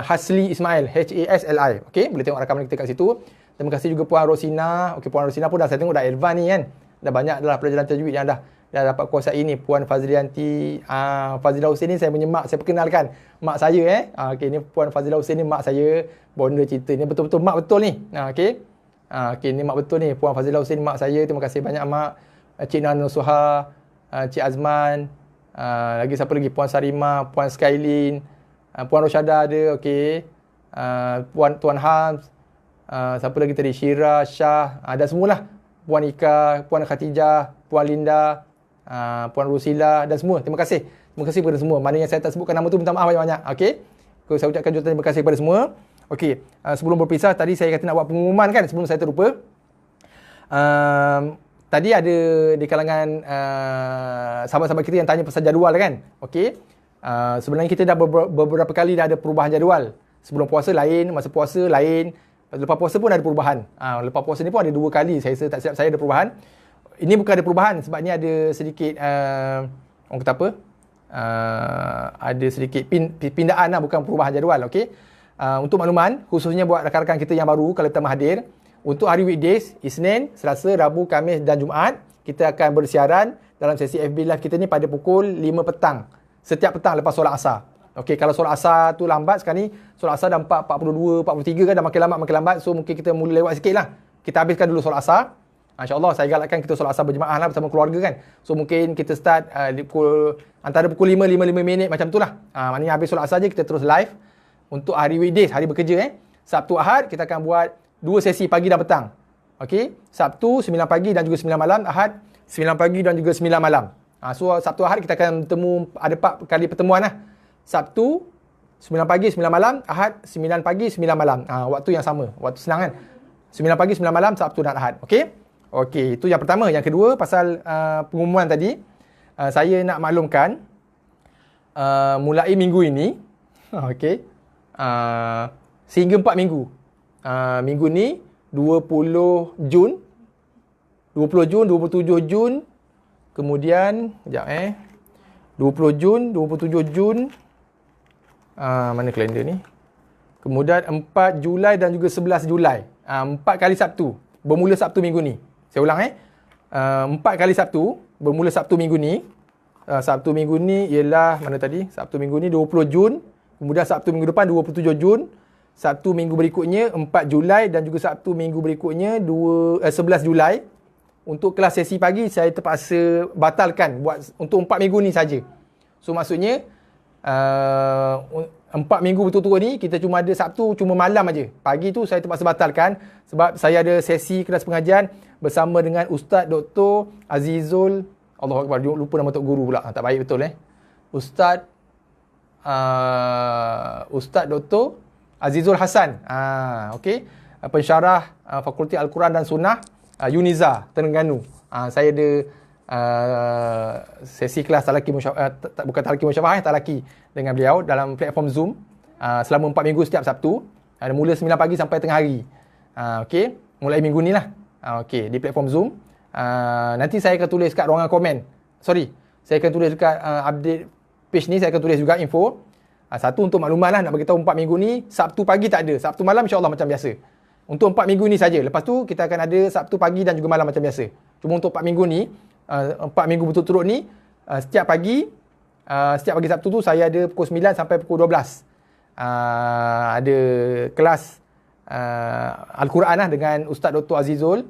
Hasli Ismail, HASLI. Okey, boleh tengok rakaman kita kat situ. Terima kasih juga Puan Rosina. Okey, Puan Rosina pun dah saya tengok dah advance ni kan. Dah banyak dah pelajaran tajwid yang dah dah dapat kuasai ini. Puan Fazlianti, Fazilah Hussein ni saya punya mak, saya perkenalkan mak saya okey, ni Puan Fazilah Hussein ni mak saya. Bonda cerita ni betul-betul mak betul ni. Okey. Okey, ni mak betul ni, Puan Fazilah Hussein mak saya. Terima kasih banyak mak. Cik Nana Suha, Cik Azman, lagi siapa lagi? Puan Sarima, Puan Skylin, Puan Rosyada ada, okey. Tuan Hams, siapa lagi tadi? Syira, Syah, dan semualah. Puan Ika, Puan Khatijah, Puan Linda, Puan Rusila dan semua. Terima kasih. Terima kasih kepada semua. Mana yang saya tak sebutkan nama tu, minta maaf banyak-banyak. Okey. Saya ucapkan jutaan terima kasih kepada semua. Okey. Sebelum berpisah, tadi saya kata nak buat pengumuman kan, sebelum saya terlupa. Tadi ada di kalangan sahabat-sahabat kita yang tanya pasal jadual kan. Okey. Sebenarnya kita dah beberapa kali dah ada perubahan jadual. Sebelum puasa lain, masa puasa lain. Lepas puasa pun ada perubahan. Lepas puasa ni pun ada 2 kali. Saya tak silap saya ada perubahan. Ini bukan ada perubahan sebab ni ada sedikit orang kata apa? Ada sedikit pindaan lah, bukan perubahan jadual. Okey. Untuk makluman, khususnya buat rakan-rakan kita yang baru kalau pertama hadir, untuk hari weekdays, Isnin, Selasa, Rabu, Khamis dan Jumaat, kita akan bersiaran dalam sesi FB Live kita ni pada pukul 5 petang. Setiap petang lepas solat asar. Okey, kalau solat asar tu lambat, sekarang ni solat asar dah 4:42, 43 kan, dah makin lambat. So mungkin kita mula lewat sikit lah. Kita habiskan dulu solat asar. InsyaAllah saya galakkan kita solat asar berjemaah lah bersama keluarga kan. So mungkin kita start antara pukul 5, 5 minit macam tu lah. Maknanya habis solat asar je kita terus live. Untuk hari weekdays, hari bekerja Sabtu Ahad kita akan buat 2 sesi pagi dan petang. Okey, Sabtu 9 pagi dan juga 9 malam, Ahad 9 pagi dan juga 9 malam. So Sabtu Ahad kita akan bertemu, ada 4 kali pertemuan lah. Sabtu 9 pagi 9 malam, Ahad 9 pagi 9 malam. Waktu yang sama, waktu senang kan. 9 pagi 9 malam Sabtu dan Ahad. Okey. Okey, itu yang pertama. Yang kedua pasal pengumuman tadi, saya nak maklumkan mulai minggu ini, okey. Sehingga 4 minggu. Minggu ni 20 Jun, 27 Jun, kemudian 20 Jun, 27 Jun, mana kalender ni? Kemudian 4 Julai dan juga 11 Julai. 4 kali Sabtu, bermula Sabtu minggu ni. Saya ulang 4 kali Sabtu, bermula Sabtu minggu ni. Sabtu minggu ni ialah, mana tadi? Sabtu minggu ni 20 Jun, kemudian Sabtu minggu depan 27 Jun, Sabtu minggu berikutnya 4 Julai dan juga Sabtu minggu berikutnya 11 Julai. Untuk kelas sesi pagi saya terpaksa batalkan buat untuk 4 minggu ni saja. So maksudnya 4 minggu betul-betul ni kita cuma ada Sabtu cuma malam aja. Pagi tu saya terpaksa batalkan sebab saya ada sesi kelas pengajian bersama dengan Ustaz Dr. Azizul, Allahu Akbar, lupa nama tok guru pula. Tak baik betul Ustaz Dr. Azizul Hasan. Okey. Pensyarah Fakulti Al-Quran dan Sunnah Uniza Terengganu. Saya ada sesi kelas talaki bukan talaki musyafahah, talaki dengan beliau dalam platform Zoom selama 4 minggu setiap Sabtu. Mula 9 pagi sampai tengah hari. Okey, mulai minggu ni lah. Okey, di platform Zoom. Nanti saya akan tulis kat ruangan komen. Saya akan tulis dekat update page ni, saya akan tulis juga info. Satu untuk maklumat lah, nak beritahu 4 minggu ni Sabtu pagi tak ada, Sabtu malam insyaAllah macam biasa. Untuk 4 minggu ni saja. Lepas tu kita akan ada Sabtu pagi dan juga malam macam biasa. Cuma untuk 4 minggu ni, 4 minggu berturut-turut ni, setiap pagi Sabtu tu saya ada pukul 9 sampai pukul 12. Ada kelas Al-Quran lah dengan Ustaz Dr. Azizul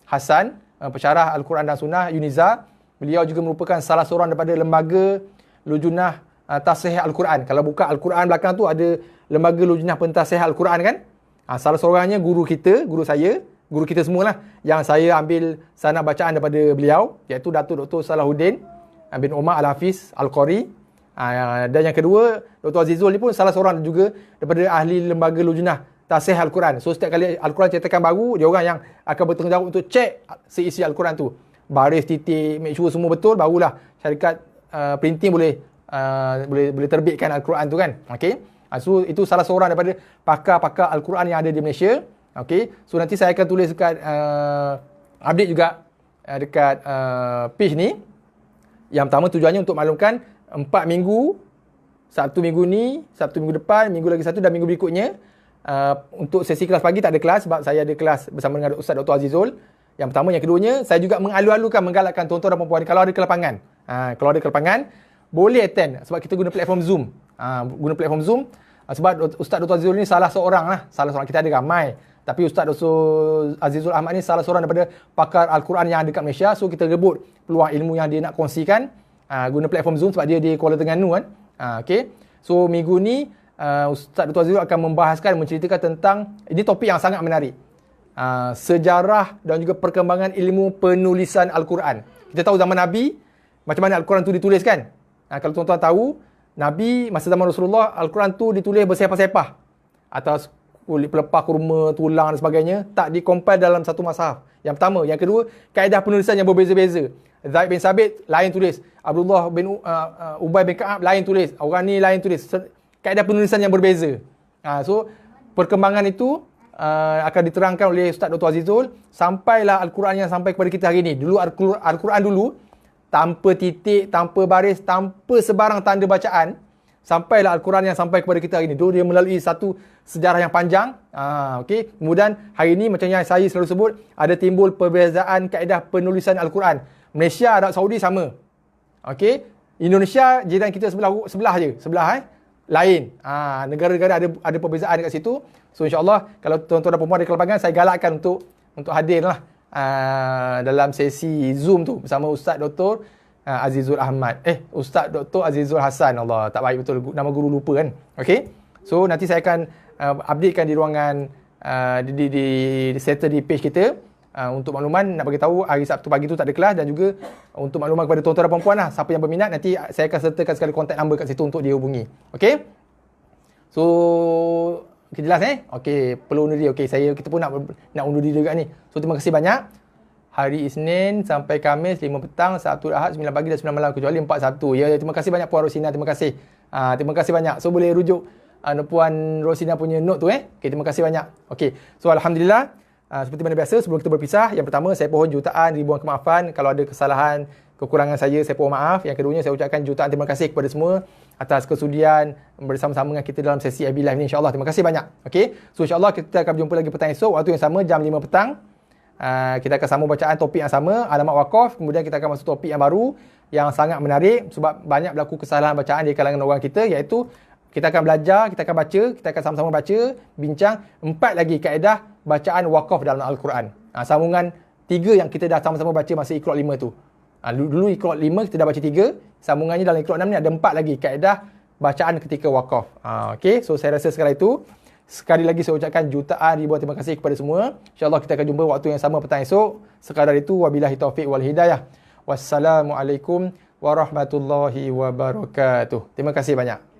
Hasan, pensyarah Al-Quran dan Sunnah Uniza. Beliau juga merupakan salah seorang daripada lembaga Lujunah Tasihih Al-Quran. Kalau buka Al-Quran belakang tu ada lembaga Lujunah Pentasihih Al-Quran kan. Salah seorangnya guru kita, guru kita semualah yang saya ambil sanad bacaan daripada beliau, iaitu Datuk Dr. Salahuddin bin Umar Al-Hafiz Al-Qari. Dan yang kedua, Dr. Azizul ni pun salah seorang juga daripada ahli lembaga Lujunah Tasihih Al-Quran. So setiap kali Al-Quran cetakan baru, dia orang yang akan bertanggungjawab untuk cek seisi Al-Quran tu. Baris, titik, make sure semua betul, barulah syarikat printing boleh terbitkan Al-Quran tu kan. Okey. So itu salah seorang daripada pakar-pakar Al-Quran yang ada di Malaysia. Okey. So nanti saya akan tulis dekat update juga dekat page ni. Yang pertama tujuannya untuk maklumkan 4 minggu, Sabtu minggu ni, Sabtu minggu depan, minggu lagi satu dan minggu berikutnya. Untuk sesi kelas pagi tak ada kelas sebab saya ada kelas bersama dengan Ustaz Dr. Azizul. Yang pertama. Yang keduanya, saya juga mengalu-alukan, menggalakkan tuan-tuan dan puan-puan, kalau ada ke lapangan, boleh attend, sebab kita guna platform Zoom. Sebab Ustaz Dr. Azizul ni salah seorang, kita ada ramai. Tapi Ustaz Dr. Azizul Ahmad ni salah seorang daripada pakar Al-Quran yang ada kat Malaysia. So kita rebut peluang ilmu yang dia nak kongsikan guna platform Zoom, sebab dia di Kuala Terengganu kan. Okay. So minggu ni Ustaz Dr. Azizul akan membahaskan, menceritakan tentang, ini topik yang sangat menarik, sejarah dan juga perkembangan ilmu penulisan Al-Quran. Kita tahu zaman Nabi macam mana Al-Quran tu ditulis kan. Kalau tuan-tuan tahu, Nabi masa zaman Rasulullah, Al-Quran tu ditulis bersepah-sepah atas kulit pelepah, kurma, tulang dan sebagainya, tak dikompil dalam satu mushaf. Yang pertama. Yang kedua, kaedah penulisan yang berbeza-beza. Zaid bin Sabit lain tulis, Abdullah bin Ubay bin Ka'ab lain tulis, orang ni lain tulis. Kaedah penulisan yang berbeza. So perkembangan itu akan diterangkan oleh Ustaz Dr. Azizul, sampailah Al-Quran yang sampai kepada kita hari ini. Dulu Al-Quran dulu tanpa titik, tanpa baris, tanpa sebarang tanda bacaan, sampailah Al-Quran yang sampai kepada kita hari ini. Dulu dia melalui satu sejarah yang panjang. Okay. Kemudian hari ini, macam yang saya selalu sebut, ada timbul perbezaan kaedah penulisan Al-Quran. Malaysia, Arab Saudi sama. Okay. Indonesia, jiran kita sebelah je. Lain. Negara-negara ada perbezaan dekat situ. So insyaAllah, kalau tuan-tuan dan puan-puan ada kelapangan, saya galakkan untuk hadir lah dalam sesi Zoom tu bersama Ustaz Dr. Azizul Ahmad. Ustaz Dr. Azizul Hasan. Allah, tak baik betul nama guru, lupa kan. Okay. So nanti saya akan updatekan di ruangan di settle di page kita untuk makluman, nak bagi tahu hari Sabtu pagi tu tak ada kelas, dan juga untuk makluman kepada tuan-tuan dan puan-puan siapa yang berminat, nanti saya akan sertakan sekali kontak number kat situ untuk dihubungi. Okay. So okay, jelas Okay, perlu undur diri. Okay, kita pun nak undur diri juga ni. So terima kasih banyak. Hari Isnin sampai Khamis 5 petang, Sabtu Ahad 9 pagi dan 9 malam, kecuali 4 Sabtu. Ya, terima kasih banyak Puan Rosina, terima kasih. Terima kasih banyak. So boleh rujuk Puan Rosina punya note tu Okay, terima kasih banyak. Okay. So alhamdulillah, seperti mana biasa sebelum kita berpisah, yang pertama saya pohon jutaan ribuan kemaafan kalau ada kesalahan, kekurangan saya pohon maaf. Yang keduanya, saya ucapkan jutaan terima kasih kepada semua atas kesudian bersama-sama dengan kita dalam sesi FB Live ni, insyaAllah. Terima kasih banyak. Okay. So insyaAllah kita akan berjumpa lagi petang esok, waktu yang sama, jam 5 petang. Kita akan sambung bacaan topik yang sama, alamat wakaf. Kemudian kita akan masuk topik yang baru yang sangat menarik, sebab banyak berlaku kesalahan bacaan di kalangan orang kita, iaitu kita akan belajar, kita akan baca, kita akan sama-sama baca, bincang 4 lagi kaedah bacaan wakaf dalam Al-Quran. Sambungan 3 yang kita dah sama-sama baca masa Iqra' 5 tu. Dulu Iqra' 5 kita dah baca 3, sambungannya dalam Iqra' 6 ni ada 4 lagi kaedah bacaan ketika wakaf. Okay, so saya rasa sekali itu. Sekali lagi saya ucapkan jutaan ribuan terima kasih kepada semua. InsyaAllah kita akan jumpa waktu yang sama petang esok. Sekadar itu, wabillahi taufiq wal hidayah. Wassalamualaikum warahmatullahi wabarakatuh. Terima kasih banyak.